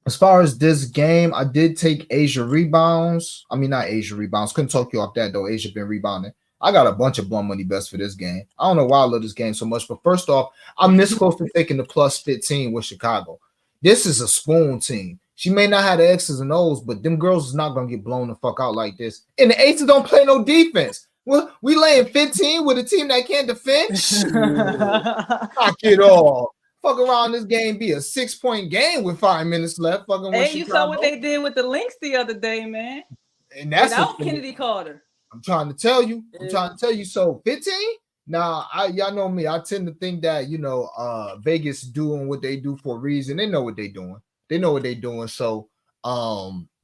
S1: as far as this game, I did take Asia rebounds. I mean, not Asia rebounds. Couldn't talk you off that though. Asia been rebounding. I got a bunch of blunt money bets for this game. I don't know why I love this game so much, but first off, I'm this close to taking the plus 15 with Chicago. This is a spoon team. She may not have the X's and O's, but them girls is not gonna get blown the fuck out like this. And the Aces don't play no defense. Well, we laying 15 with a team that can't defend. Shit, knock it off. Fuck around, this game be a 6-point game with 5 minutes left. Fucking with
S2: Hey, you saw what
S1: Chicago,
S2: they did with the Lynx the other day, man.
S1: and that's the
S2: Without
S1: thing.
S2: Kennedy Carter.
S1: I'm trying to tell you. I'm trying to tell you. So 15. Now, y'all know me. I tend to think that Vegas doing what they do for a reason. They know what they're doing. They know what they're doing. So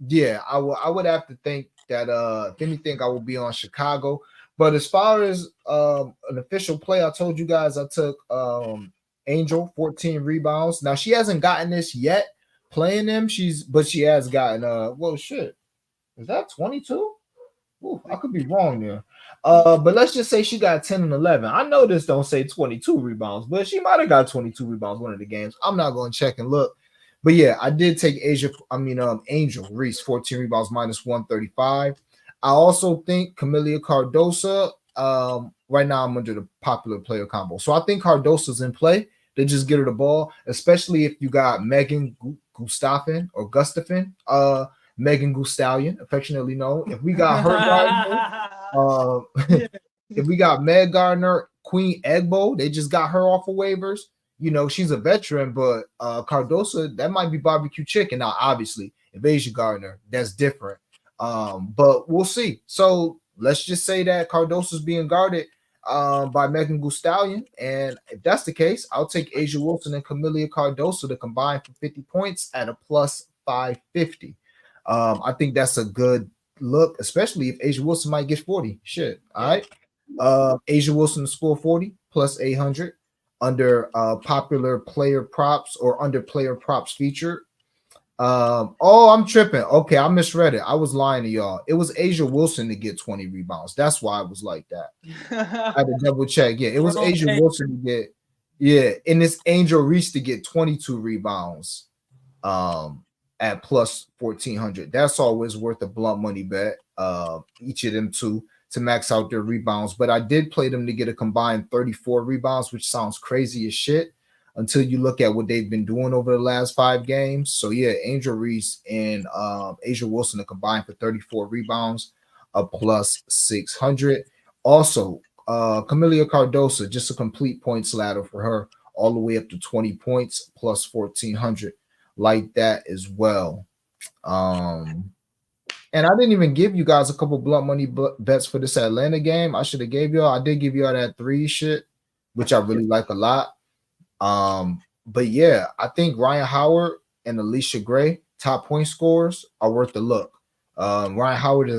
S1: yeah, I would have to think that if anything, I will be on Chicago. But as far as an official play, I told you guys I took Angel 14 rebounds. Now she hasn't gotten this yet playing them. But she has gotten well shit. Is that 22? Ooh, I could be wrong there. But let's just say she got 10 and 11. I know this don't say 22 rebounds, but she might have got 22 rebounds one of the games. I'm not going to check and look. But yeah, I did take Angel Reese 14 rebounds minus 135. I also think Camelia Cardosa. Right now I'm under the popular player combo, so I think Cardosa's in play. They just get her the ball, especially if you got Megan Gustafin or Gustafin. Megan Gustallion, affectionately known. If we got her if we got Meg Gardner, Queen Egbo, they just got her off of waivers. She's a veteran, but Cardosa, that might be barbecue chicken. Now, obviously, if Asia Gardner, that's different. But we'll see. So let's just say that Cardosa's being guarded by Megan Gustallion. And if that's the case, I'll take Asia Wilson and Camelia Cardosa to combine for 50 points at a plus 550. I think that's a good look, especially if Asia Wilson might get 40. Shit. All right. Asia Wilson to score 40 plus 800 under popular player props or under player props feature. I'm tripping. Okay, I misread it. I was lying to y'all. It was Asia Wilson to get 20 rebounds. That's why it was like that. I had to double check. Yeah, it was Asia Wilson to get, and it's Angel Reese to get 22 rebounds. At plus 1400. That's always worth a blunt money bet. Each of them two to max out their rebounds. But I did play them to get a combined 34 rebounds, which sounds crazy as shit until you look at what they've been doing over the last 5 games. So yeah, Angel Reese and Asia Wilson to combine for 34 rebounds, a plus 600. Also, Camelia Cardosa, just a complete points ladder for her, all the way up to 20 points plus 1400. Like that as well. And I didn't even give you guys a couple blunt money bets for this Atlanta game. I should have gave y'all. I did give y'all that three shit, which I really like a lot. But yeah, I think Ryan Howard and Alicia Gray, top point scorers, are worth the look. Ryan Howard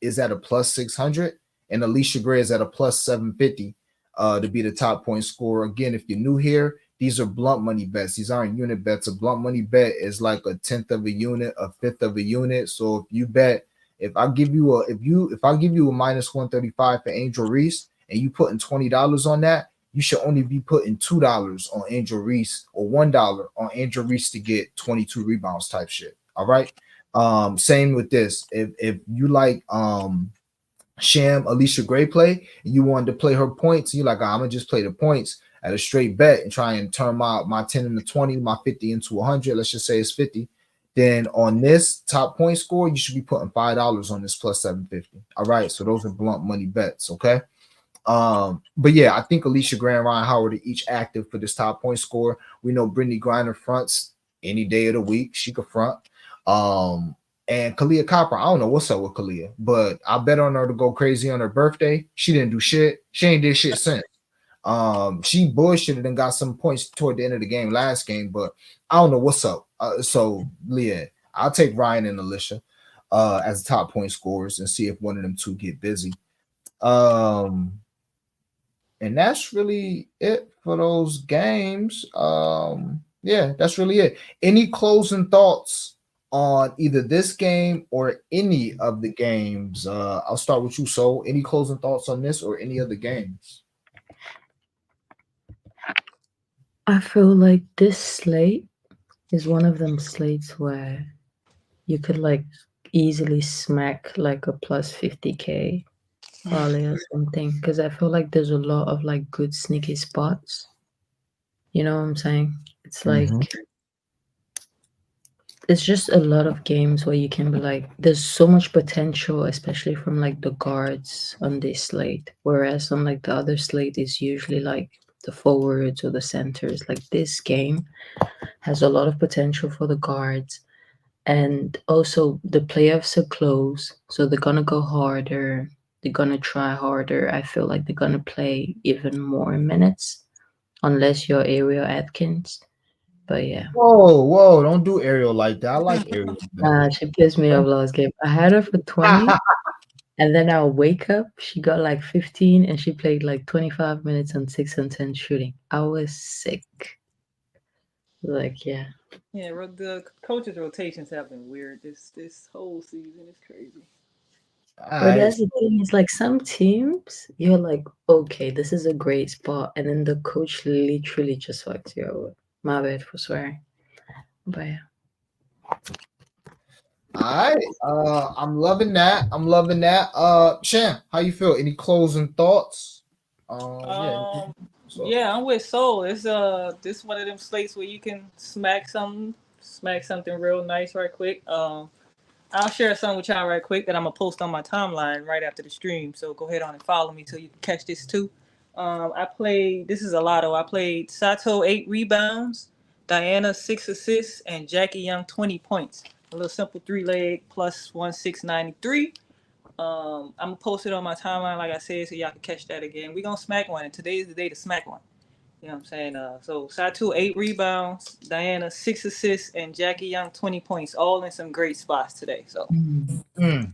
S1: is at a plus 600, and Alicia Gray is at a plus 750 to be the top point scorer. Again, if you're new here, these are blunt money bets. These aren't unit bets. A blunt money bet is like a tenth of a unit, a fifth of a unit. So if you bet, if I give you a minus 135 for Angel Reese and you putting $20 on that, you should only be putting $2 on Angel Reese or $1 on Angel Reese to get 22 rebounds type shit. All right. Same with this. If you like Sham Alicia Gray play and you wanted to play her points, you're like, I'm gonna just play the points at a straight bet and try and turn my 10 into 20, my 50 into 100. Let's just say it's 50. Then on this top point score, you should be putting $5 on this plus 750. All right. So those are blunt money bets. Okay. But yeah, I think Alicia Grant, Ryan Howard are each active for this top point score. We know Brittany Griner fronts any day of the week. She could front. And Kalia Copper, I don't know what's up with Kalia, but I bet on her to go crazy on her birthday. She didn't do shit. She ain't did shit since. She bullshitted and got some points toward the end of the game last game, but I don't know what's up. So Leah, I'll take Ryan and Alicia as top point scorers and see if one of them two get busy. And that's really it for those games. Yeah, that's really it. Any closing thoughts on either this game or any of the games? I'll start with you. So, any closing thoughts on this or any other games?
S3: I feel like this slate is one of them slates where you could like easily smack like a plus 50K parlay or something, because I feel like there's a lot of like good sneaky spots. You know what I'm saying? It's like
S1: Mhm.
S3: it's just a lot of games where you can be like, there's so much potential, especially from like the guards on this slate. Whereas on like the other slate is usually like the forwards or the centers. Like this game has a lot of potential for the guards. And also the playoffs are close, so they're gonna go harder. They're gonna try harder. I feel like they're gonna play even more minutes, unless you're Ariel Atkins. But yeah.
S1: Whoa, don't do Ariel like that. I like Ariel.
S3: She pissed me off last game. I had her for 20, and then I'll wake up. She got like 15, and she played like 25 minutes on 6 and 10 shooting. I was sick. Like, yeah.
S2: Yeah, the coaches' rotations have been weird. This whole season is crazy.
S1: All
S3: But
S1: right.
S3: that's the thing, is like some teams, you're like, okay, this is a great spot. And then the coach literally just fucks you over. My bad for swearing. But yeah.
S1: All right. I'm loving that. I'm loving that. Sham, how you feel? Any closing thoughts? Yeah.
S2: Um,
S1: So,
S2: yeah, I'm with Soul. It's this one of them slates where you can smack something real nice right quick. I'll share some with y'all right quick that I'm gonna post on my timeline right after the stream. So go ahead on and follow me so you can catch this too. I played. This is a lotto. I played Sato 8 rebounds, Diana 6 assists, and Jackie Young 20 points. A little simple 3 leg plus 1693. I'm gonna post it on my timeline, like I said, so y'all can catch that again. We gonna smack one, and today is the day to smack one. You know what I'm saying? So Satu 8 rebounds, Diana 6 assists, and Jackie Young 20 points, all in some great spots today. So
S3: Mm.
S1: mm,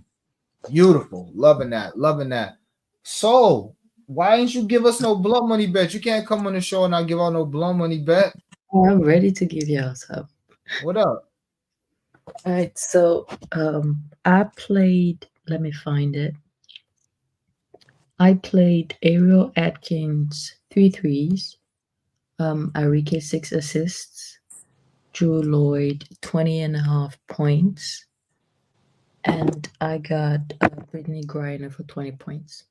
S1: beautiful. Loving that. Loving that. So, why didn't you give us no blood money bet? You can't come on the show and not give out no blood money bet.
S3: I'm ready to give y'all some.
S1: What up?
S3: All right, so I played, let me find it. I played Ariel Atkins 3 threes, Arike 6 assists, Drew Lloyd 20.5 points, and I got Brittany Griner for 20 points.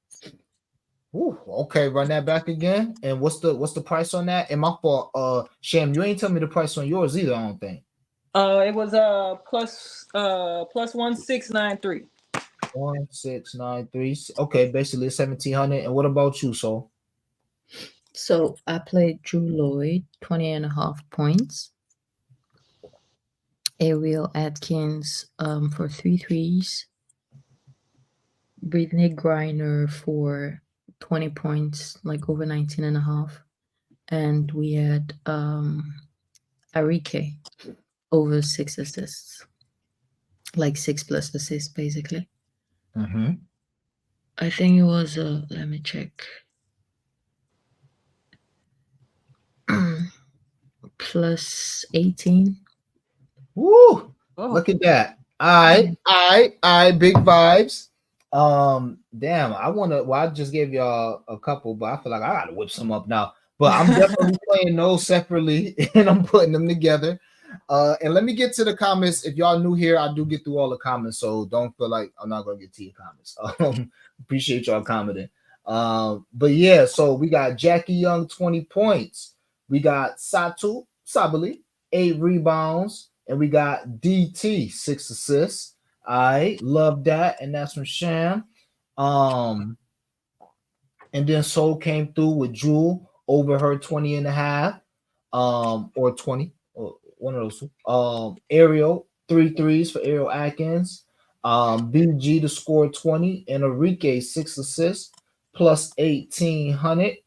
S1: Ooh, okay, run that back again. And what's the price on that? And my fault, Sham, you ain't tell me the price on yours either, I don't think.
S2: it was plus 1693.
S1: 1693. Okay, basically 1700. And what about you, so?
S3: So I played Drew Lloyd 20.5 points, Ariel Atkins for 3 threes, Brittany Griner for 20 points, like over 19 and a half. And we had Arike over 6 assists, like 6 plus assists, basically.
S1: Mm-hmm.
S3: I think it was, let me check, plus 18.
S1: Woo!
S2: Oh.
S1: Look at that. I big vibes. Damn, I wanna well, I just gave y'all a couple, but I feel like I gotta whip some up now. But I'm definitely playing those separately and I'm putting them together. And let me get to the comments. If y'all new here, I do get through all the comments, so don't feel like I'm not gonna get to your comments. Appreciate y'all commenting. But yeah, so we got Jackie Young 20 points. We got Satu Sabali 8 rebounds, and we got DT 6 assists. I love that, and that's from Sham. Um, and then Soul came through with Jewel over her 20 and a half, or 20, or one of those two. Ariel, three threes for Ariel Atkins. BG to score 20, and Enrique 6 assists plus 1800.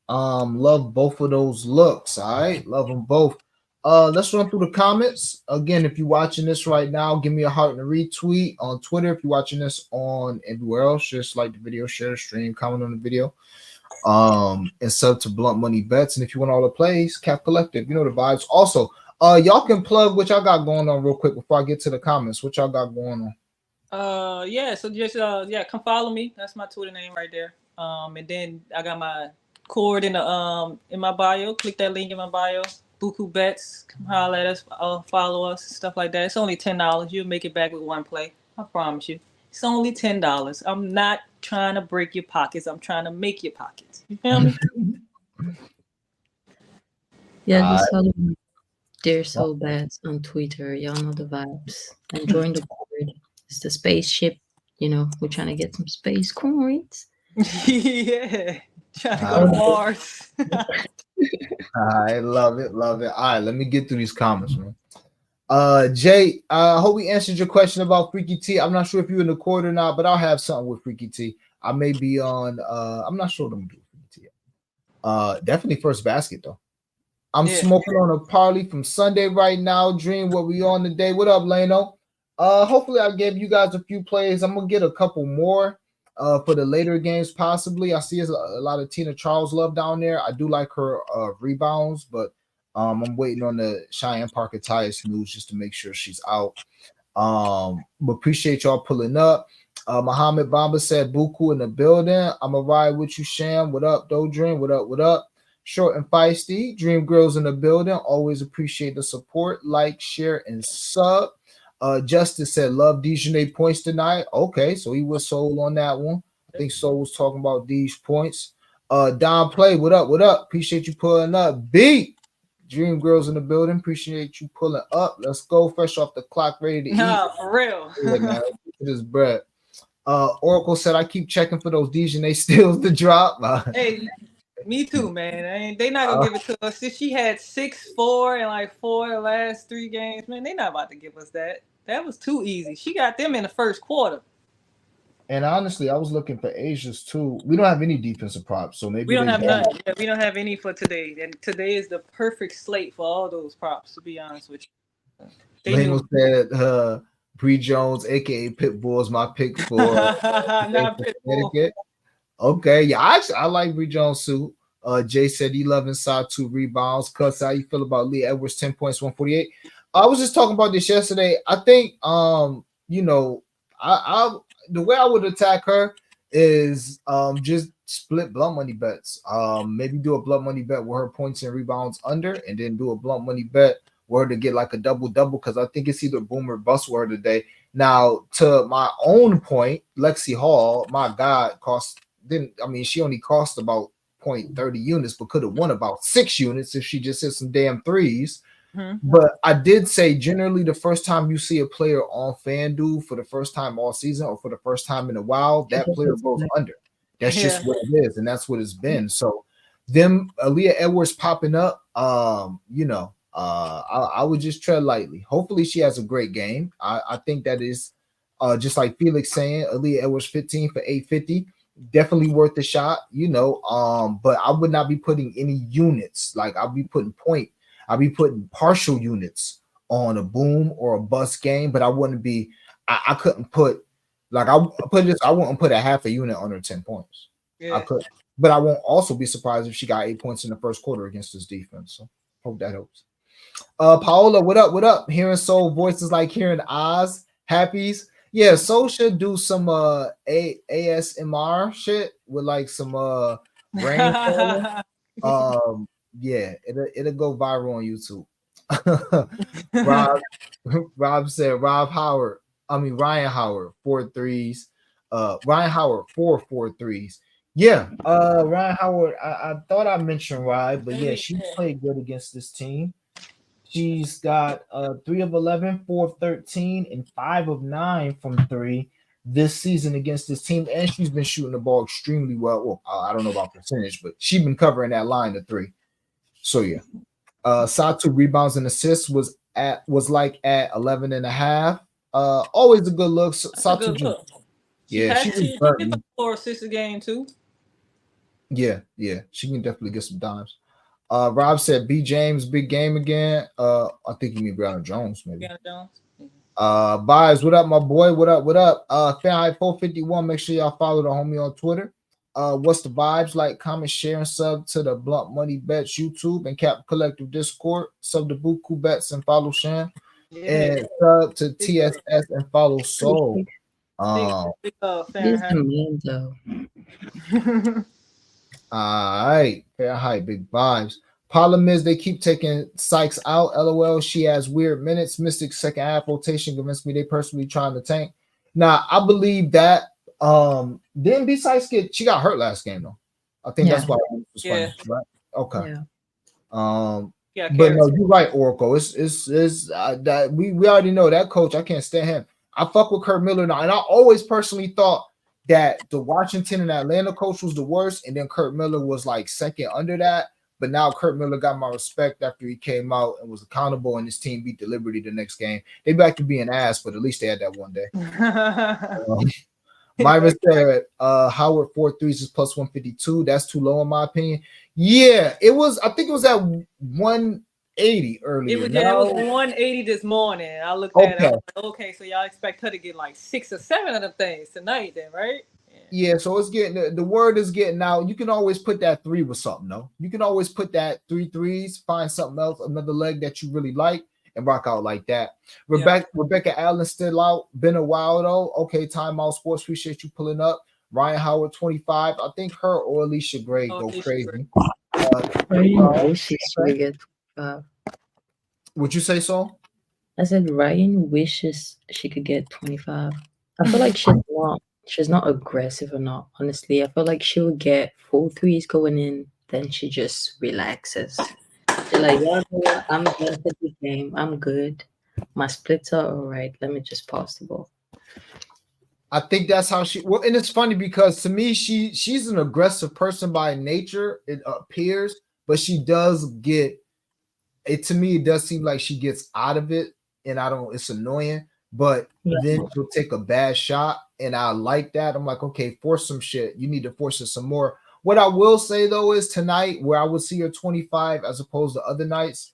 S1: Love both of those looks. All right, love them both. Let's run through the comments again. If you're watching this right now, give me a heart and a retweet on Twitter. If you're watching this on everywhere else, just like the video, share the stream, comment on the video, and sub to Blunt Money Bets. And if you want all the plays, Cap Collective, you know the vibes. Also, y'all can plug what y'all got going on real quick before I get to the comments. What y'all got going on?
S2: Yeah, so just come follow me. That's my Twitter name right there. And then I got my cord in my bio. Click that link in my bio. Buku Bets. Come holler at us, follow us, stuff like that. It's only $10. You'll make it back with one play. I promise you. It's only $10. I'm not trying to break your pockets. I'm trying to make your pockets. You feel me?
S3: Yeah, just follow me. They're so bad on Twitter. Y'all know the vibes. And join the board. It's the spaceship. You know, we're trying to get some space coins.
S2: Yeah. Trying to go to Mars.
S1: I love it, love it. All right, let me get through these comments, man. Jay, I hope we answered your question about Freaky T. I'm not sure if you're in the court or not, but I'll have something with Freaky T. I may be on I'm not sure what I'm gonna do with Freaky T yet. Definitely first basket though. I'm smoking on a parlay from Sunday right now. Dream, what we on today? What up, Lano? Hopefully I gave you guys a few plays. I'm gonna get a couple more for the later games, possibly. I see a lot of Tina Charles love down there. I do like her rebounds, but I'm waiting on the Cheyenne Parker Tyus news just to make sure she's out. But appreciate y'all pulling up. Muhammad Bamba said Buku in the building. I'ma ride with you, Sham. What up, though, Dream? What up? What up? Short and feisty. Dream Girls in the building. Always appreciate the support. Like, share, and sub. Justice said love Dejanay points tonight. Okay, so he was sold on that one. I think Soul was talking about these points. Don Play, what up? What up? Appreciate you pulling up. Beat. Dream Girls in the building. Appreciate you pulling up. Let's go. Fresh off the clock, ready to eat.
S2: Nah, for real.
S1: Yeah, man. This bread. Oracle said I keep checking for those Dejanay steals to drop.
S2: Hey, me too, man. They not gonna give it to us. She had 6-4 and like 4 the last 3 games, man. They not about to give us that. That was too easy. She got them in the first quarter.
S1: And honestly, I was looking for Asia's too. We don't have any defensive props, so maybe
S2: We don't
S1: they
S2: have none. Yeah, we don't have any for today. And today is the perfect slate for all those props, to be honest with you.
S1: Leno said Bree Jones, aka Pitbull, is my pick for
S2: not Pitbull.
S1: Okay, yeah, I like Bree Jones too. Jay said he loved inside 2 rebounds. Cuts, how you feel about Leah Edwards 10 points, 148? I was just talking about this yesterday. I think you know, I the way I would attack her is just split blunt money bets. Maybe do a blunt money bet with her points and rebounds under, and then do a blunt money bet where to get like a double because I think it's either boom or bust for her today. Now, to my own point, Lexi Hall, my God, she only cost about 0.30 units, but could have won about 6 units if she just hit some damn threes. Mm-hmm. But I did say generally the first time you see a player on FanDuel for the first time all season or for the first time in a while, that player goes under. That's just what it is, and that's what it's been. So them Aaliyah Edwards popping up, you know, I would just tread lightly. Hopefully she has a great game. I think that is Just like Felix saying, Aaliyah Edwards 15 for 850. Definitely worth the shot, but I would not be putting any units. Like I'll be putting I'll be putting partial units on a boom or a bust game, but I wouldn't be I couldn't put like I put this, I wouldn't put a half a unit under 10 points. I
S2: Yeah.
S1: could, but I won't also be surprised if she got 8 points in the first quarter against this defense. So hope that helps. Paola, what up? What up? Hearing soul voices like hearing Oz, Happies. Yeah, Soul should do some ASMR shit with like some rain falling. Yeah, it'll go viral on YouTube. Rob Rob said Ryan Howard 4 threes. Ryan Howard 4 3s. Yeah, Ryan Howard, I thought I mentioned Ryan, but yeah, she played good against this team. She's got 3 of 11, 4 of 13, and 5 of 9 from 3 this season against this team. And she's been shooting the ball extremely well. Well, I don't know about percentage, but she's been covering that line to 3. So yeah. Satu rebounds and assists was like at 11 and a half. Always a good look.
S2: That's a good look.
S1: Yeah,
S2: She gets 4 assists a game too.
S1: Yeah, she can definitely get some dimes. Rob said B James, big game again. I think you mean Brianna Jones, maybe.
S2: Brianna Jones.
S1: Bias, what up, my boy? What up? What up? Fahrenheit 451. Make sure y'all follow the homie on Twitter. What's the vibes? Like, comment, share, and sub to the Blunt Money Bets YouTube and Cap Collective Discord. Sub to Buku Bets and follow Sham. Yeah. And sub to TSS and follow Soul.
S3: This is mean though.
S1: All right, Fahrenheit, big vibes. Problem is they keep taking Sykes out. LOL. She has weird minutes. Mystic second half rotation convinced me they personally trying to tank. Now I believe that. Didn't B Sykes she got hurt last game though. I think that's why it was funny, right? Okay. Yeah. But no, you're right, Oracle. It's that we already know that coach. I can't stand him. I fuck with Kurt Miller now, and I always personally thought that the Washington and Atlanta coach was the worst, and then Kurt Miller was like second under that. But now Kurt Miller got my respect after he came out and was accountable, and his team beat the Liberty the next game. They back to being ass, but at least they had that one day. Myra said Howard 4 threes is plus 152. That's too low in my opinion. Yeah, it was. I think it was at 180 earlier.
S2: It was 180 this morning. I looked at it. I was like, okay, so y'all expect her to get like 6 or 7 of them things tonight, then, right?
S1: Yeah, so it's getting the word is getting out. You can always put that 3 with something, though. You can always put that 3 threes, find something else, another leg that you really like, and rock out like that. Rebecca Allen still out. Been a while though. Okay, timeout sports. Appreciate you pulling up. Ryan Howard 25. I think her or Alicia Gray go crazy. Would you say so?
S3: I said Ryan wishes she could get 25. I feel like she's not aggressive enough. Honestly, I feel like she would get 4 threes going in, then she just relaxes. She's like, yeah, I'm done for the game. I'm good. My splits are all right. Let me just pass the ball.
S1: I think that's how and it's funny because to me, she's an aggressive person by nature, it appears, but she does get it. To me, it does seem like she gets out of it, and it's annoying, but then she'll take a bad shot, and I like that. I'm like, okay, force some shit. You need to force it some more. What I will say though is tonight, where I would see her 25 as opposed to other nights,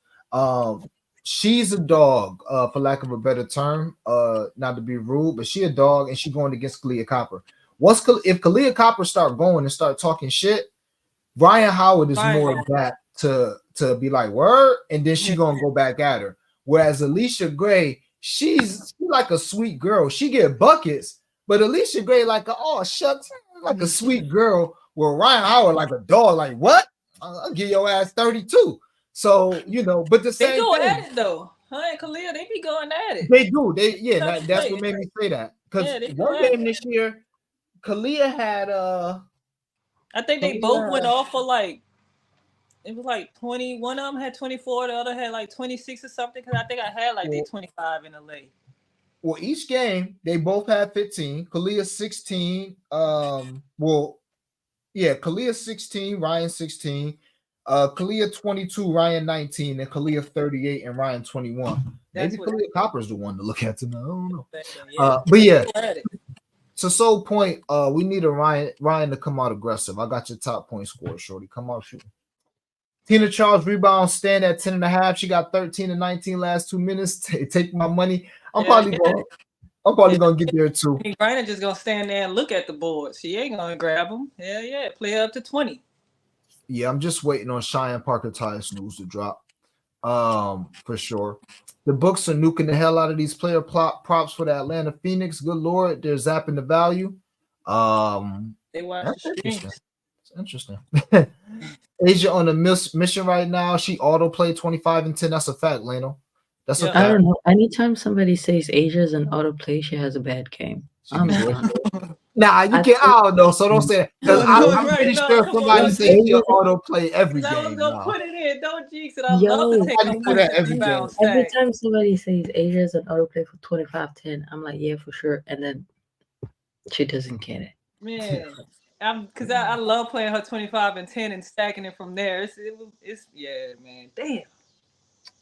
S1: she's a dog, for lack of a better term. Not to be rude, but she a dog, and she going against Kalia Copper. If Kalia Copper start going and start talking shit, Ryan Howard is more of that to be like word, and then she gonna go back at her. Whereas Alicia Gray, she's like a sweet girl. She get buckets, but Alicia Gray like shucks, like a sweet girl. Where Ryan Howard like a dog, like what? I'll give your ass 32. So but the same
S2: they go
S1: thing.
S2: at it though. Her and Kalia, they be going at it.
S1: They do. That's what made me say that. Because one game this year, Kalia had
S2: I think they both went off for like it was like 20. One of them had 24, the other had like 26 or something. Because I think I had like 25 in LA.
S1: Well, each game they both had 15. Kalia 16. Kalia 16, Ryan 16. Kalia 22, Ryan 19, and Kalia 38, and Ryan 21.
S2: That's
S1: Maybe
S2: what
S1: Kalia Copper's the one to look at tonight. I don't know.
S2: I'm thinking. Yeah.
S1: But yeah,
S2: Go at it.
S1: to Soul Point, we need a Ryan to come out aggressive. I got your top point score, Shorty. Come out shooting. Tina Charles rebound stand at 10 and a half. She got 13 and 19 last 2 minutes. Take my money. I'm
S2: Yeah,
S1: probably gonna get there too.
S2: Griner just gonna stand there and look at the board. She ain't gonna grab them. Hell yeah, play up to 20.
S1: Yeah, I'm just waiting on Cheyenne Parker Tyus news to drop. For sure. The books are nuking the hell out of these player props for the Atlanta Phoenix. Good lord, they're zapping the value.
S2: They watch
S1: That's
S2: the
S1: interesting.
S2: streams.
S1: It's interesting. Asia on a mission right now. She auto played 25 and 10. That's a fact, Leno. That's a
S2: Yeah.
S3: I
S1: fact.
S3: don't know. Anytime somebody says Asia's an autoplay, she has a bad game.
S1: She
S3: I'm
S1: be
S3: done.
S1: bullshit. Nah, you
S3: I
S1: can't. I don't know. So don't say that because
S2: No,
S1: I'm
S2: right,
S1: pretty
S2: no,
S1: sure
S2: come on,
S1: somebody
S2: don't
S1: says
S2: jinx
S1: she'll
S2: it.
S1: auto play every
S2: 'Cause I was
S1: game
S2: gonna
S1: now.
S2: put it in. Don't jinx it. I love
S3: Yo,
S2: to take
S1: Why
S2: a
S1: you say that
S2: boosted
S1: every game?
S2: rebound
S3: every
S2: stack.
S3: time somebody says Asia's an autoplay for 25-10, I'm like, yeah, for sure. And then she doesn't get it.
S2: Man, because I love playing her 25 and 10 and stacking it from there. It's yeah, man. Damn.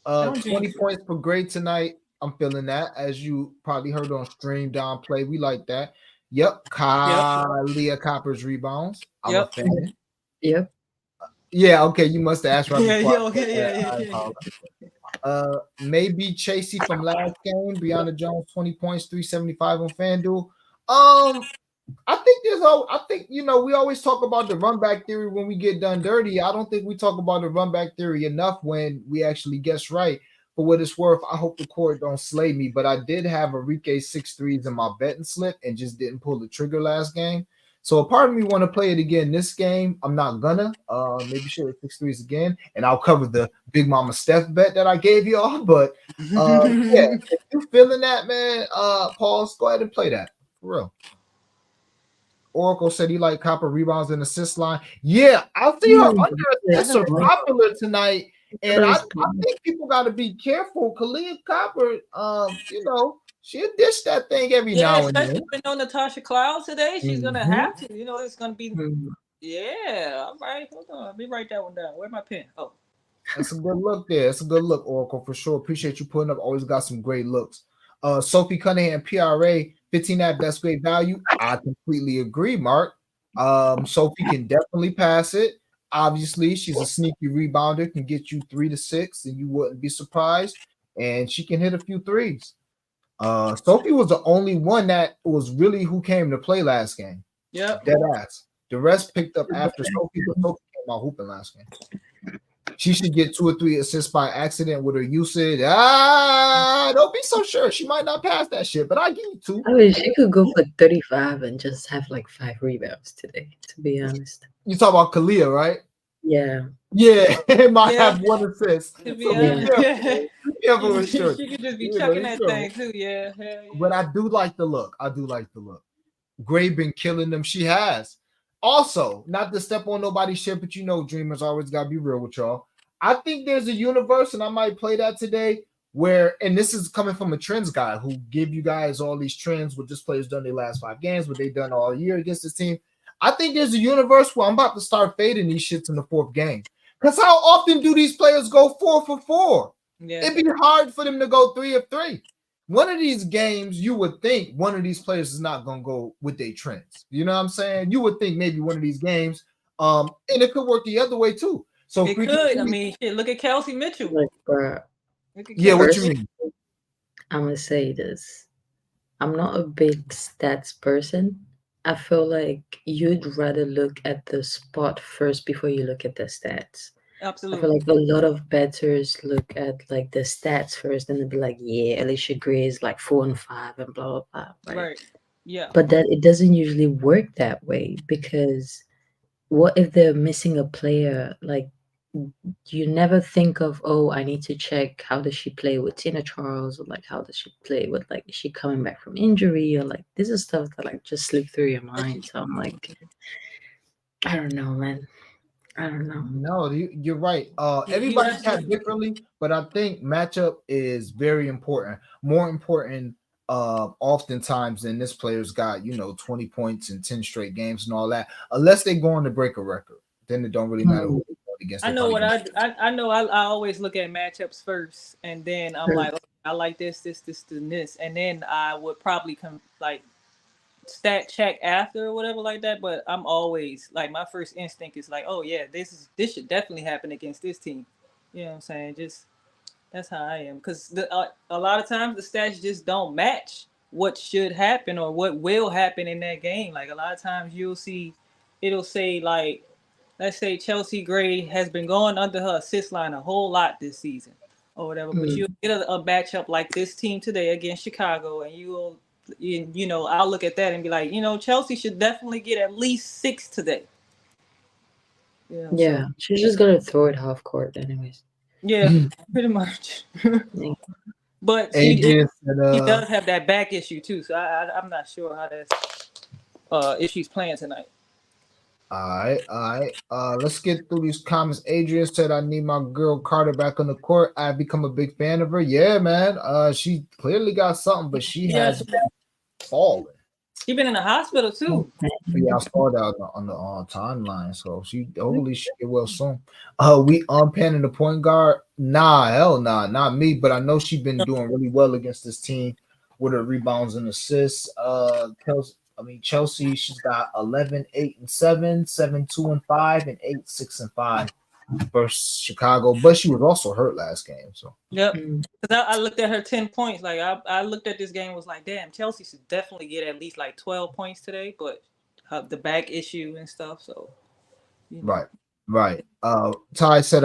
S2: Don't
S1: 20
S2: jinx it.
S1: points per grade tonight. I'm feeling that. As you probably heard on stream downplay, we like that. Yep,
S2: Yep.
S1: Kalia Copper's rebounds. I'm a
S2: Yep.
S1: fan.
S3: Yep.
S1: Yeah, okay. You must have asked right
S2: Yeah,
S1: before. Maybe Chasey from last game. Brianna Jones, 20 points, 375 on FanDuel. I think we always talk about the run back theory when we get done dirty. I don't think we talk about the run back theory enough when we actually guess right. For what it's worth, I hope the court don't slay me, but I did have Enrique 6 threes in my betting slip and just didn't pull the trigger last game. So a part of me want to play it again this game. I'm not gonna. Maybe shoot 6 threes again, and I'll cover the Big Mama Steph bet that I gave y'all. But yeah, if you feeling that, man, pause. Go ahead and play that for real. Oracle said he like Copper rebounds and assist line. Yeah, I see her under assists are popular tonight, and I think people got to be careful. Kalia Copper, she'll dish that thing every now and then.
S2: Especially with no Natasha Cloud today, she's gonna have to. It's gonna be.
S3: Mhm.
S2: Yeah, all right. Hold on, let me write that one down. Where's my pen? Oh,
S1: that's a good look there. It's a good look, Oracle, for sure. Appreciate you putting up. Always got some great looks. Sophie Cunningham, PRA, 15 at best grade value. I completely agree, Mark. Sophie can definitely pass it. Obviously, she's a sneaky rebounder, can get you 3 to 6, and you wouldn't be surprised. And she can hit a few threes. Sophie was the only one that was really who came to play last game.
S2: yep.
S1: Dead ass. The rest picked up after Sophie, but Sophie came out hooping last game. She should get 2 or 3 assists by accident with her usage. Don't be so sure. She might not pass that shit, but I give you 2.
S3: I mean, she could go for 35 and just have like 5 rebounds today, to be honest.
S1: You talk about Kalia, right?
S3: Yeah.
S1: Yeah, it might have 1 assist.
S2: To be
S1: So
S2: honest,
S1: she
S2: could just be chucking that thing too. Yeah,
S1: But I do like the look. Gray been killing them. She has. Also, not to step on nobody's shit, but dreamers always gotta be real with y'all. I think there's a universe, and I might play that today, where, and this is coming from a trends guy who give you guys all these trends with this player's done their last 5 games, what they done all year against this team. I think there's a universe where I'm about to start fading these shits in the 4th game. Because how often do these players go 4 for 4?
S2: yeah.
S1: It'd be hard for them to go 3 of 3. One of these games, you would think one of these players is not going to go with their trends. You know what I'm saying? You would think maybe one of these games, and it could work the other way too. So
S2: it could. I mean, shit, look at Kelsey Mitchell.
S3: Like,
S1: yeah, what you mean?
S3: I'm going to say this. I'm not a big stats person. I feel like you'd rather look at the spot first before you look at the stats.
S2: Absolutely.
S3: I feel like a lot of bettors look at like the stats first and they'll be like, yeah, Alicia Gray is like 4 and 5 and blah, blah, blah.
S2: Right. Yeah.
S3: But that it doesn't usually work that way, because what if they're missing a player? Like, you never think of, oh, I need to check how does she play with Tina Charles, or like how does she play with, like, is she coming back from injury, or like this is stuff that like just slip through your mind. So I'm like, I don't know, man. I don't know.
S1: No, you're right. Everybody have differently, but I think matchup is very important. More important, oftentimes than this player's got 20 points in 10 straight games and all that. Unless they go on to break a record, then it don't really matter who they're going against,
S2: I
S1: they
S2: know
S1: probably
S2: what
S1: gonna.
S2: I know. I always look at matchups first, and then I'm
S3: Sure.
S2: like, okay, I like and this, and then I would probably like stat check after or whatever like that. But I'm always like, my first instinct is like, oh yeah, this should definitely happen against this team. You know what I'm saying? Just that's how I am, because a lot of times the stats just don't match what should happen or what will happen in that game. Like a lot of times you'll see, it'll say like, let's say Chelsea Gray has been going under her assist line a whole lot this season or whatever, but
S3: Mm.
S2: you'll get a matchup like this team today against Chicago, and I'll look at that and be like, Chelsea should definitely get at least 6 today. So
S3: Yeah, she's just gonna throw it half court, anyways.
S2: yeah, pretty much.
S3: Yeah.
S2: But
S1: Adrian said,
S2: she does have that back issue too, so I'm not sure how that's if she's playing tonight.
S1: all right. Let's get through these comments. Adrian said, I need my girl Carter back on the court. I've become a big fan of her. Yeah, man. She clearly got something, but she
S2: Yeah,
S1: has been falling.
S2: she been in the hospital too.
S1: Yeah, I saw that on the timeline. So she hopefully she get well soon. We unpanning the point guard. Nah, hell nah, not me. But I know she been doing really well against this team with her rebounds and assists. Chelsea, she's got 11, 8, and 7, 7, 2, and 5, and 8, 6, and 5 versus Chicago. But she was also hurt last game. So
S2: Yep.
S3: Mm.
S2: Because I looked at her 10 points. Like I looked at this game, was like, damn, Chelsea should definitely get at least like 12 points today, but the back issue and stuff. So you know.
S1: right. Right. Ty said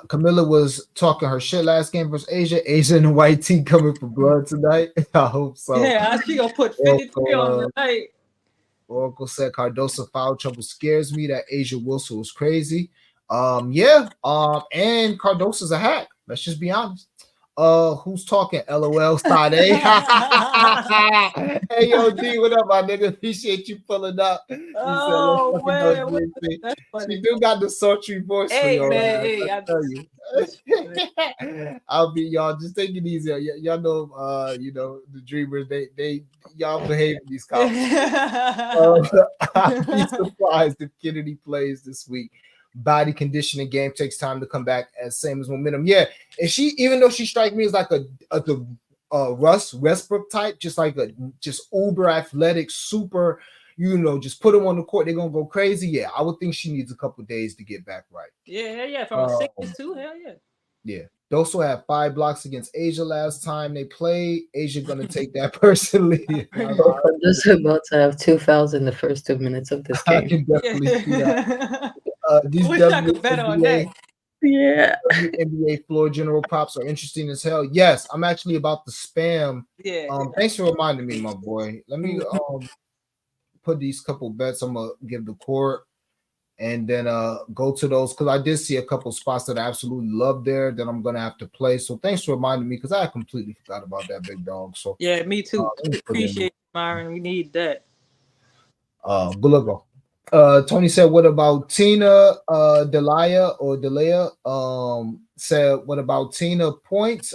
S1: Camilla was talking her shit last game versus Asia. Asia and the white team coming for blood tonight. I hope so.
S2: Yeah, she gonna put 53 on tonight.
S1: Oracle said Cardoso foul trouble scares me. That Asia Wilson was crazy. Yeah. And Cardoso's a hack. Let's just be honest. Who's talking? LOL side A. Hey yo, D, what up, my nigga? Appreciate you pulling up. He said, let's
S2: Oh
S1: fucking go
S2: man,
S1: DXP.
S2: that's
S1: She
S2: funny.
S1: do got the sultry voice for
S2: Hey
S1: y'all.
S2: man,
S1: I tell you. I'll be y'all. Just take it easy. Y'all know, the Dreamers. They y'all behave in these conversations. I'd be surprised if Kennedy plays this week. Body conditioning game takes time to come back, as same as momentum. Yeah, and she, even though she strikes me as like the Russ Westbrook type, just like just uber athletic, super, just put them on the court, they're gonna go crazy. Yeah, I would think she needs a couple days to get back right.
S2: Yeah, from a sickness too. Hell yeah.
S1: Yeah. They also had 5 blocks against Asia last time they played. Asia gonna take that personally.
S3: I'm just about to have 2 fouls in the first 2 minutes of this
S1: I
S3: game.
S1: can definitely see that. These
S2: Wish I could bet on that.
S3: Yeah.
S1: NBA floor general props are interesting as hell. Yes, I'm actually about to spam.
S2: Yeah.
S1: Thanks for reminding me, my boy. Let me put these couple bets I'm gonna give the court, and then go to those, because I did see a couple spots that I absolutely love there that I'm gonna have to play. So thanks for reminding me, because I completely forgot about that, big dog. So
S2: yeah, me too. Appreciate it, Myron. We need that.
S1: But look, Tony said, what about Tina Delia? Said, what about Tina points?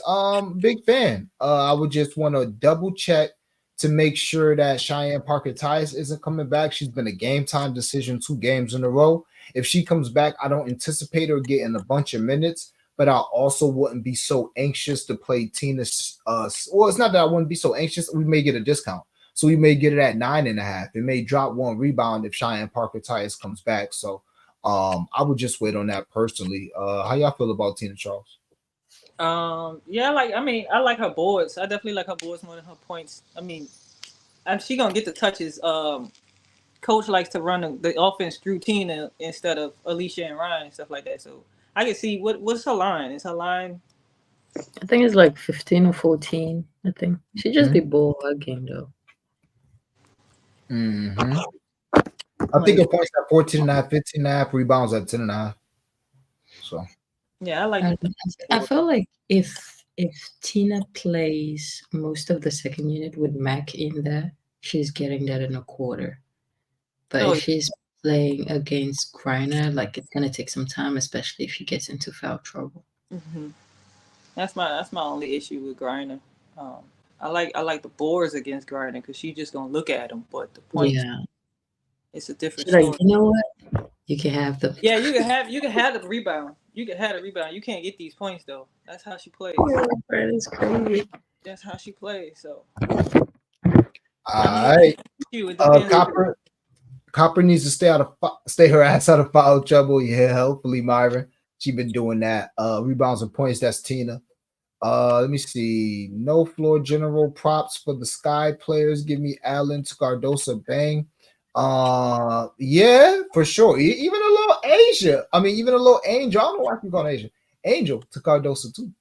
S1: Big fan. I would just want to double check to make sure that Cheyenne Parker Tice isn't coming back. She's been a game time decision 2 games in a row. If she comes back, I don't anticipate her getting a bunch of minutes, but I also wouldn't be so anxious to play Tina. Well, it's not that I wouldn't be so anxious. We may get a discount. So we may get it at 9.5. It may drop 1 rebound if Cheyenne Parker Tice comes back. So I would just wait on that personally. How y'all feel about Tina Charles?
S2: Yeah, I like her boards. I definitely like her boards more than her points. I mean, she gonna get the touches. Coach likes to run the offense through Tina instead of Alicia and Ryan and stuff like that. So I can see what's her line. Is her line?
S3: I think it's like 15 or 14. I think she just be ball hugging though.
S1: I think it points at 14.5, 15.5, rebounds at 10.5. So
S2: yeah, I like.
S3: I feel like if Tina plays most of the second unit with Mac in there, she's getting that in a quarter. But if she's playing against Griner, like it's gonna take some time, especially if she gets into foul trouble.
S2: Mm-hmm. That's my only issue with Griner. I like the boards against Griner because she's just gonna look at them, but the points, it's a different story.
S3: Like, you know what? You can have the.
S2: Yeah, you can have the rebound. You can have the rebound. You can't get these points though. That's how she plays.
S3: Yeah, that is crazy.
S2: That's how she plays. So I
S1: All
S2: mean,
S1: right.
S2: it depends.
S1: Copper needs to stay her ass out of foul trouble. Yeah, hopefully Myron. She been doing that. Rebounds and points. That's Tina. Let me see. No floor general props for the Sky players. Give me Allen to Cardosa. Bang. Yeah, for sure. Even a little Asia. I mean, even a little Angel. I don't know why I keep calling Asia. Angel to Cardosa too.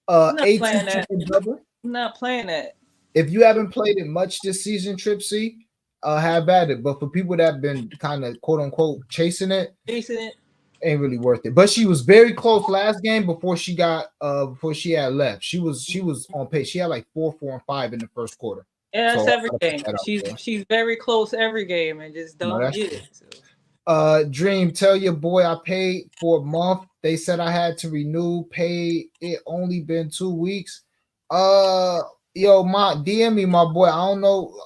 S2: I'm not
S1: 18
S2: playing that.
S1: triple double.
S2: I'm not playing that.
S1: If you haven't played it much this season, Tripsy, have at it. But for people that have been kind of quote unquote chasing it,
S2: Chasing it.
S1: ain't really worth it. But she was very close last game before she had left. She was on pace. She had like 4, 4, and 5 in the first quarter.
S2: Yeah, that's
S1: So
S2: every game. She's very close every game and just don't get it. So.
S1: Dream, tell your boy I paid for a month. They said I had to renew. Pay it only been 2 weeks. Yo, my DM me, my boy. I don't know.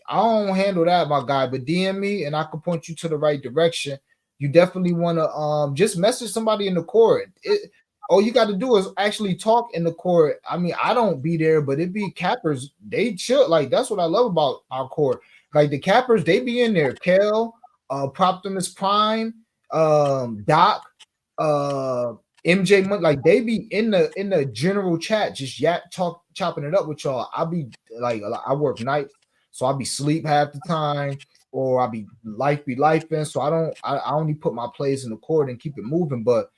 S1: I don't handle that, my guy. But DM me, and I can point you to the right direction. You definitely want to just message somebody in the court. All you got to do is actually talk in the court. I mean, I don't be there, but it be cappers. They chill. Like that's what I love about our court. Like the cappers, they be in there. Kel, Proptimus Prime, Doc, MJ, like they be in the general chat, just chopping it up with y'all. I'll be like, I work nights, so I'll be sleep half the time, or I'll be lifing. So I only put my plays in the court and keep it moving, but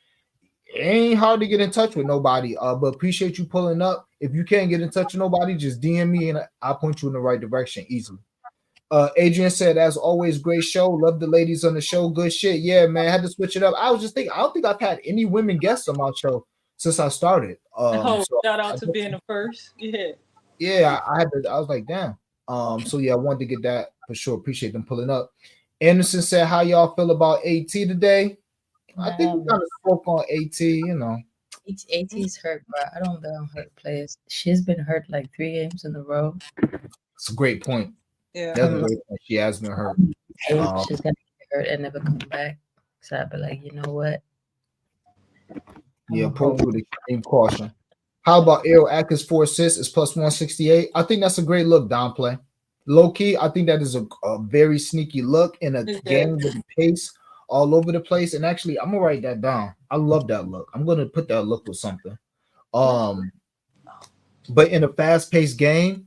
S1: it ain't hard to get in touch with nobody. But appreciate you pulling up. If you can't get in touch with nobody, just DM me and I'll point you in the right direction easily. Adrian said, as always, great show. Love the ladies on the show. Good shit. Yeah, man. I had to switch it up. I was just thinking, I don't think I've had any women guests on my show since I started. So
S2: Shout out to being the first. Yeah.
S1: Yeah, I was like, damn. So yeah, I wanted to get that for sure. Appreciate them pulling up. Anderson said, how y'all feel about AT today? I think we kind of spoke on AT, you know.
S3: AT is hurt, bro. I don't bet on hurt players. She's been hurt like 3 games in a row.
S1: It's a great point.
S2: Yeah.
S1: That's a great point. She has been hurt.
S3: She's gonna get hurt and never come back. So I'd be like, you know what?
S1: Yeah, approach with extreme caution. How about Errol Atkins 4 assists is plus 168? I think that's a great look, downplay. Low key, I think that is a very sneaky look in a game with the pace all over the place. And actually, I'm gonna write that down. I love that look. I'm gonna put that look with something. But in a fast-paced game,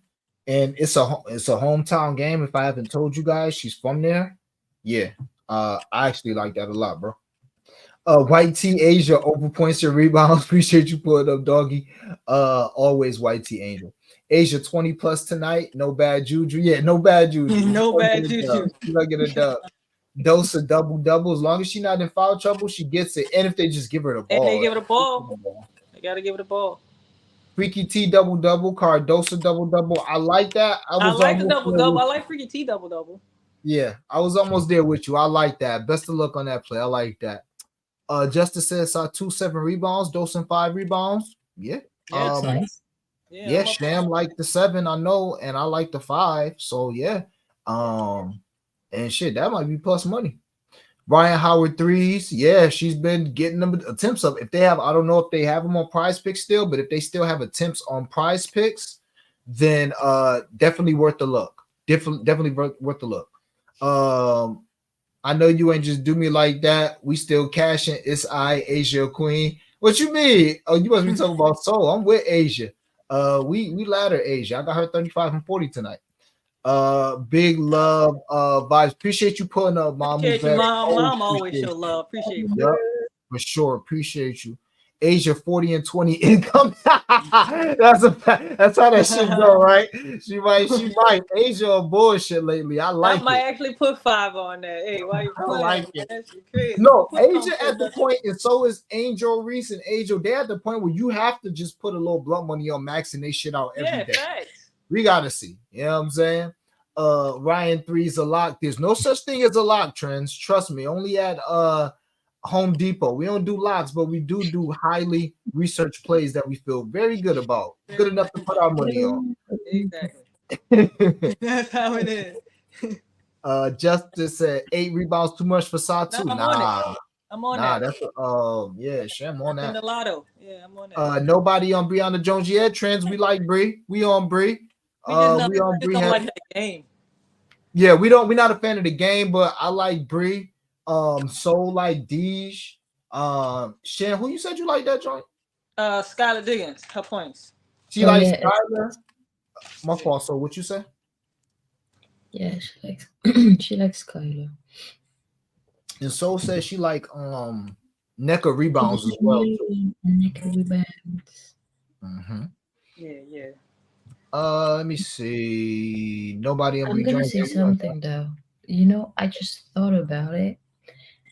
S1: and it's a hometown game. If I haven't told you guys, she's from there. Yeah, I actually like that a lot, bro. White T Asia over points and rebounds. Appreciate you pulling up, doggy. Always White T Angel. Asia 20 plus tonight. No bad juju. Yeah, no bad juju.
S2: No bad juju.
S1: She's gonna get a dub. Dose of double. As long as she's not in foul trouble, she gets it. And if they just give her the ball.
S2: And they give her the ball. They gotta give her the ball.
S1: Freaky T double, Cardosa double. I like that.
S2: I like the double. I like Freaky T double.
S1: Yeah, I was almost there with you. I like that. Best of luck on that play. I like that. Justice says saw 7 rebounds, Dawson 5 rebounds. Yeah.
S3: That's nice.
S1: Yeah, Sham like the 7, I know, and I like the 5. So yeah. And shit, that might be plus money. Ryan Howard 3s. Yeah, she's been getting them attempts up. If they have, I don't know if they have them on Prize Picks still, but if they still have attempts on Prize Picks, then definitely worth the look. Definitely worth the look. I know you ain't just do me like that. We still cashing. It's Asia Queen. What you mean? Oh, you must be talking about Soul. I'm with Asia. We ladder Asia. I got her 35 and 40 tonight. Big love vibes. Appreciate you putting up, Mom.
S2: Appreciate you, Mom always show love. Appreciate you.
S1: Yep, for sure. Appreciate you. Asia 40 and 20 income. that's how that shit go, right? She might. Asia on bullshit lately. I like it.
S2: I might actually put 5 on that. Hey, why you playing?
S1: Like it.
S2: That's crazy.
S1: No, Asia at the point, and so is Angel Reese and Angel. They're at the point where you have to just put a little blunt money on Max and they shit out every day.
S2: Facts.
S1: We gotta see. You know what I'm saying? Ryan 3's a lock. There's no such thing as a lock, Trends. Trust me. Only at Home Depot. We don't do locks, but we do highly researched plays that we feel very good about. Good enough to put our money on.
S2: Exactly. That's how it is.
S1: Justice said 8 rebounds too much for
S2: No,
S1: Satu.
S2: I'm on it.
S1: Nah,
S2: I'm on
S1: nah,
S2: that.
S1: that's yeah, Sham on
S2: That's in
S1: that.
S2: the lotto. Yeah, I'm on that.
S1: Nobody on Brianna Jones yet. Trends, we like Bree. We on Bree.
S2: We just know
S1: We on
S2: we just
S1: Bree
S2: don't like
S1: heavy.
S2: that game.
S1: Yeah, we're not a fan of the game, but I like Bree. Soul like Deej. Shan, who you said you like that joint?
S2: Skylar Diggins, her points.
S1: She
S3: Oh
S1: likes
S3: yeah,
S1: Skyler. My fault. So what you say?
S3: yeah, she likes she likes Skylar.
S1: And Soul says she like Necker
S3: She's
S1: rebounds as well too.
S3: really neck rebounds.
S1: Mm-hmm.
S2: Yeah, yeah.
S1: Let me see. Nobody on
S3: I'm
S1: Bree
S3: gonna
S1: Jones.
S3: say something though. You know, I just thought about it.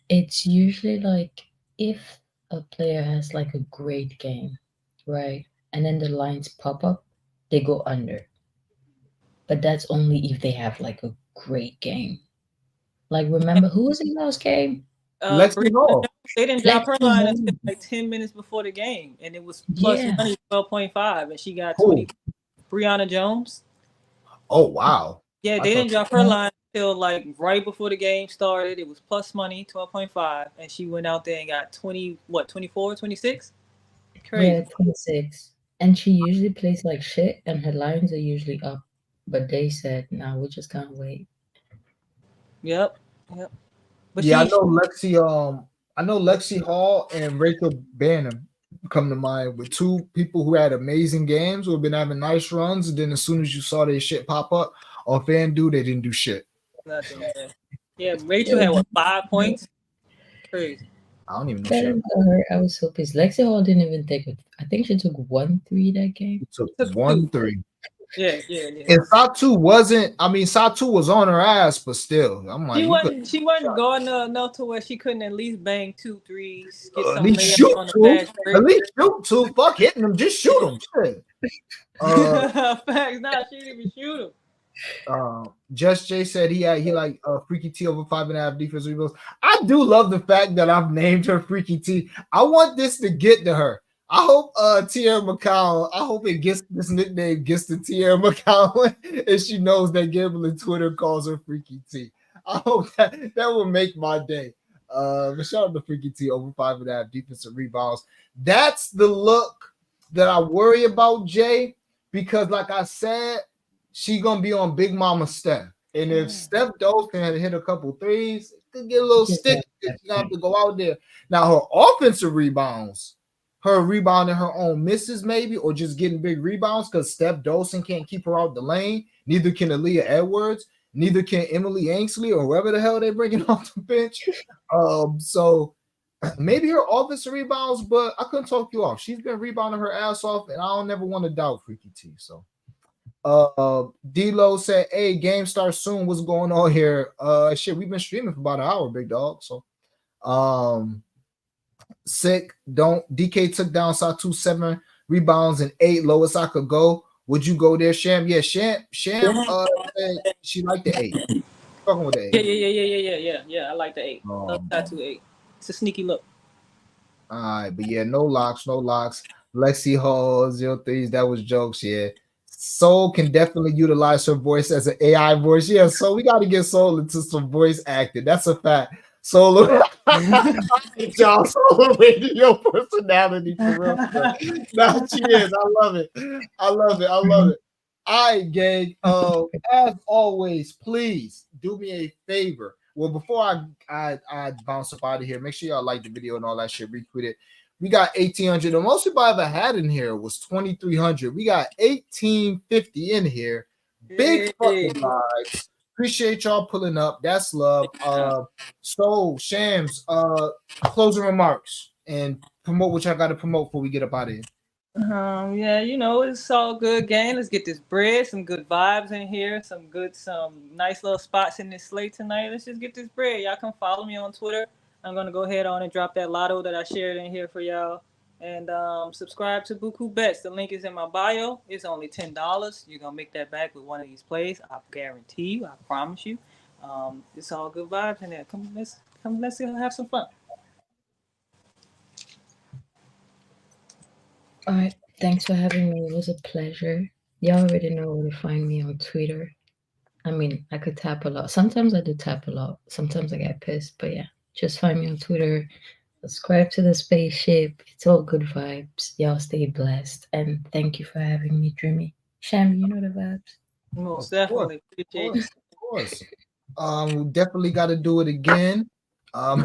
S3: It's usually like if a player has like a great game, right? And then the lines pop up, they go under. But that's only if they have like a great game. Like remember who was in last game?
S1: Lexi
S2: Brianna
S1: Hall.
S2: Jones, they didn't drop her
S3: Lexi
S2: line until
S3: Holmes.
S2: like 10 minutes before the game, and it was plus
S3: Yeah.
S2: money 12.5, and she got 20.
S1: Who?
S2: Brianna Jones.
S1: Oh wow.
S2: Yeah,
S1: I
S2: they
S1: thought
S2: didn't drop her line until like right before the game started. It was plus money 12.5, and she went out there and got 20. What 24, 26?
S3: Yeah,
S2: Crazy.
S3: 26. And she usually plays like shit and her lines are usually up. But they said, nah, we just can't wait.
S2: Yep, yep. But
S1: yeah,
S2: she
S1: I know Lexi Hall and Rachel Banham come to mind with two people who had amazing games, who have been having nice runs, and then as soon as you saw their shit pop up on FanDuel, they didn't do shit.
S2: nothing. Yeah, yeah. Rachel
S3: Yeah,
S2: had what 5 points? Crazy.
S1: I don't even know shit.
S3: credit to her. I was so pissed. Lexi Hall didn't even take it. I think she took 1 3 that game.
S1: It took
S2: Took two.
S1: 1-3.
S2: Yeah, yeah, yeah.
S1: And Satu wasn't. I mean, Satu was on her ass, but still, I'm like,
S2: She
S1: you could
S2: wasn't. She wasn't going enough to where she couldn't at least bang 2 3s, get
S1: at
S2: some
S1: least
S2: layups
S1: shoot
S2: on the
S1: two.
S2: fast
S1: At
S2: break.
S1: least shoot two. Fuck hitting them, just shoot them. Shit.
S2: Facts. Nah, she didn't even shoot him.
S1: Just Jay said he like Freaky T over 5.5 defensive rebounds. I do love the fact that I've named her Freaky T. I want this to get to her. I hope Tierra McCown, I hope it gets this nickname gets to Tierra McCown and she knows that Gambling Twitter calls her Freaky T. I hope that will make my day. But shout out to Freaky T over 5.5 defensive rebounds. That's the look that I worry about, Jay, because like I said, she gonna be on Big Mama Steph. And if Steph Dolphin had hit a couple threes, it could get a little
S3: Just
S1: sticky. She's gonna have to go out there. Now her offensive rebounds, her rebounding her own misses, maybe, or just getting big rebounds because Steph Dolson can't keep her out the lane. Neither can Aaliyah Edwards. Neither can Emily Ainsley or whoever the hell they bringing off the bench. So maybe her offensive rebounds, but I couldn't talk you off. She's been rebounding her ass off, and I don't never want to doubt Freaky T. So D-Lo said, hey, game starts soon. What's going on here? Shit, we've been streaming for about an hour, big dog. So sick. Don't DK took down Satu 7 rebounds and 8, lowest I could go. Would you go there, Sham? Yeah, Sham said she liked the 8. Fucking with the 8.
S2: Yeah. I like the 8. Love tattoo 8. It's a sneaky look.
S1: All right, but yeah, no locks, no locks. Lexi Hall 03s, that was jokes. Yeah, Soul can definitely utilize her voice as an AI voice. Yeah, so we got to get Soul into some voice acting. That's a fact. Soul, y'all, Soul radio personality for real. Now she is. I love it. I love it. I love it. All right, gang. As always, please do me a favor. Well, before I bounce up out of here, make sure y'all like the video and all that shit. Retweet it. We got 1,800. The most people I ever had in here was 2,300. We got 1,850 in here. Big fucking vibes. Appreciate y'all pulling up. That's love. So Shams, closing remarks and promote what y'all got to promote before we get up out of here.
S2: Yeah, it's all good, gang. Let's get this bread, some good vibes in here, some nice little spots in this slate tonight. Let's just get this bread. Y'all come follow me on Twitter. I'm gonna go ahead on and drop that lotto that I shared in here for y'all. And subscribe to Buku Bets. The link is in my bio. It's only $10. You're gonna make that back with one of these plays. I guarantee you. I promise you. It's all good vibes in there. Let's have some fun.
S3: All right. Thanks for having me. It was a pleasure. Y'all already know where to find me on Twitter. I mean, I could tap a lot. Sometimes I do tap a lot. Sometimes I get pissed. But yeah, just find me on Twitter. Subscribe to the spaceship. It's all good vibes. Y'all stay blessed. And thank you for having me, Dreamy. Sham, you know the vibes.
S2: Most
S1: Of course,
S2: definitely
S1: of
S2: appreciate
S1: course, of course. We definitely got to do it again. Um,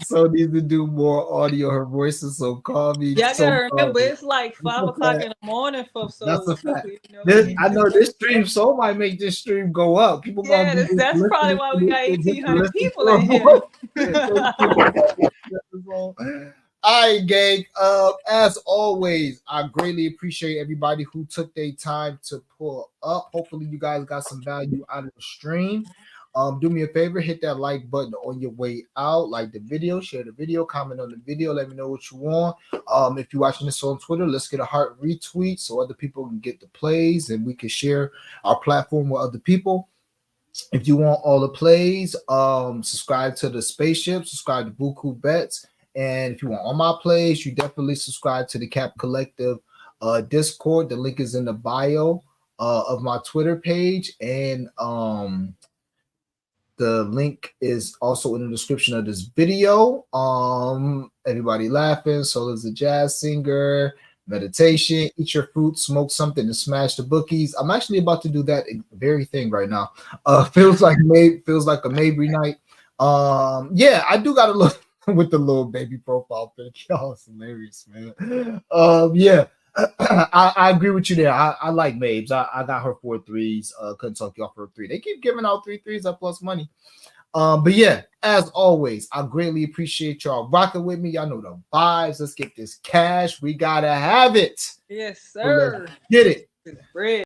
S1: so needs to do more audio. Her voice is so calming,
S2: Y'all
S1: so
S2: gotta remember
S1: calming.
S2: it's like
S1: That's
S2: 5 o'clock
S1: a
S2: in the morning for
S1: That's a
S2: souls too,
S1: fact.
S2: you know.
S1: This,
S3: Yeah.
S1: I know this stream, so might make this stream go up. People gonna
S2: Yeah,
S1: be just
S2: that's probably
S1: listening
S2: why
S1: to
S2: we
S1: this
S2: got
S1: and just
S2: 1,800
S1: listen
S2: people
S1: for a
S2: in here.
S1: voice. All right, gang. As always, I greatly appreciate everybody who took their time to pull up. Hopefully, you guys got some value out of the stream. Do me a favor, hit that like button on your way out, like the video, share the video, comment on the video, let me know what you want. If you're watching this on Twitter, let's get a heart retweet so other people can get the plays and we can share our platform with other people. If you want all the plays, subscribe to the spaceship, subscribe to Buku Bets. And if you want all my plays, you definitely subscribe to the Cap Collective Discord. The link is in the bio of my Twitter page. And the link is also in the description of this video. Everybody laughing. Soul is a jazz singer. Meditation. Eat your fruit. Smoke something and smash the bookies. I'm actually about to do that very thing right now. Feels like a Mabry night. Yeah, I do got to look with the little baby profile pic. Y'all, it's hilarious, man. Yeah. I agree with you there. I like Mabes. I got her 4 threes. Kentucky off her 3. They keep giving out 3 threes at plus money. But yeah, as always, I greatly appreciate y'all rocking with me. Y'all know the vibes. Let's get this cash. We gotta have it.
S2: Yes,
S1: So let's
S2: sir.
S1: get it.
S2: Bread.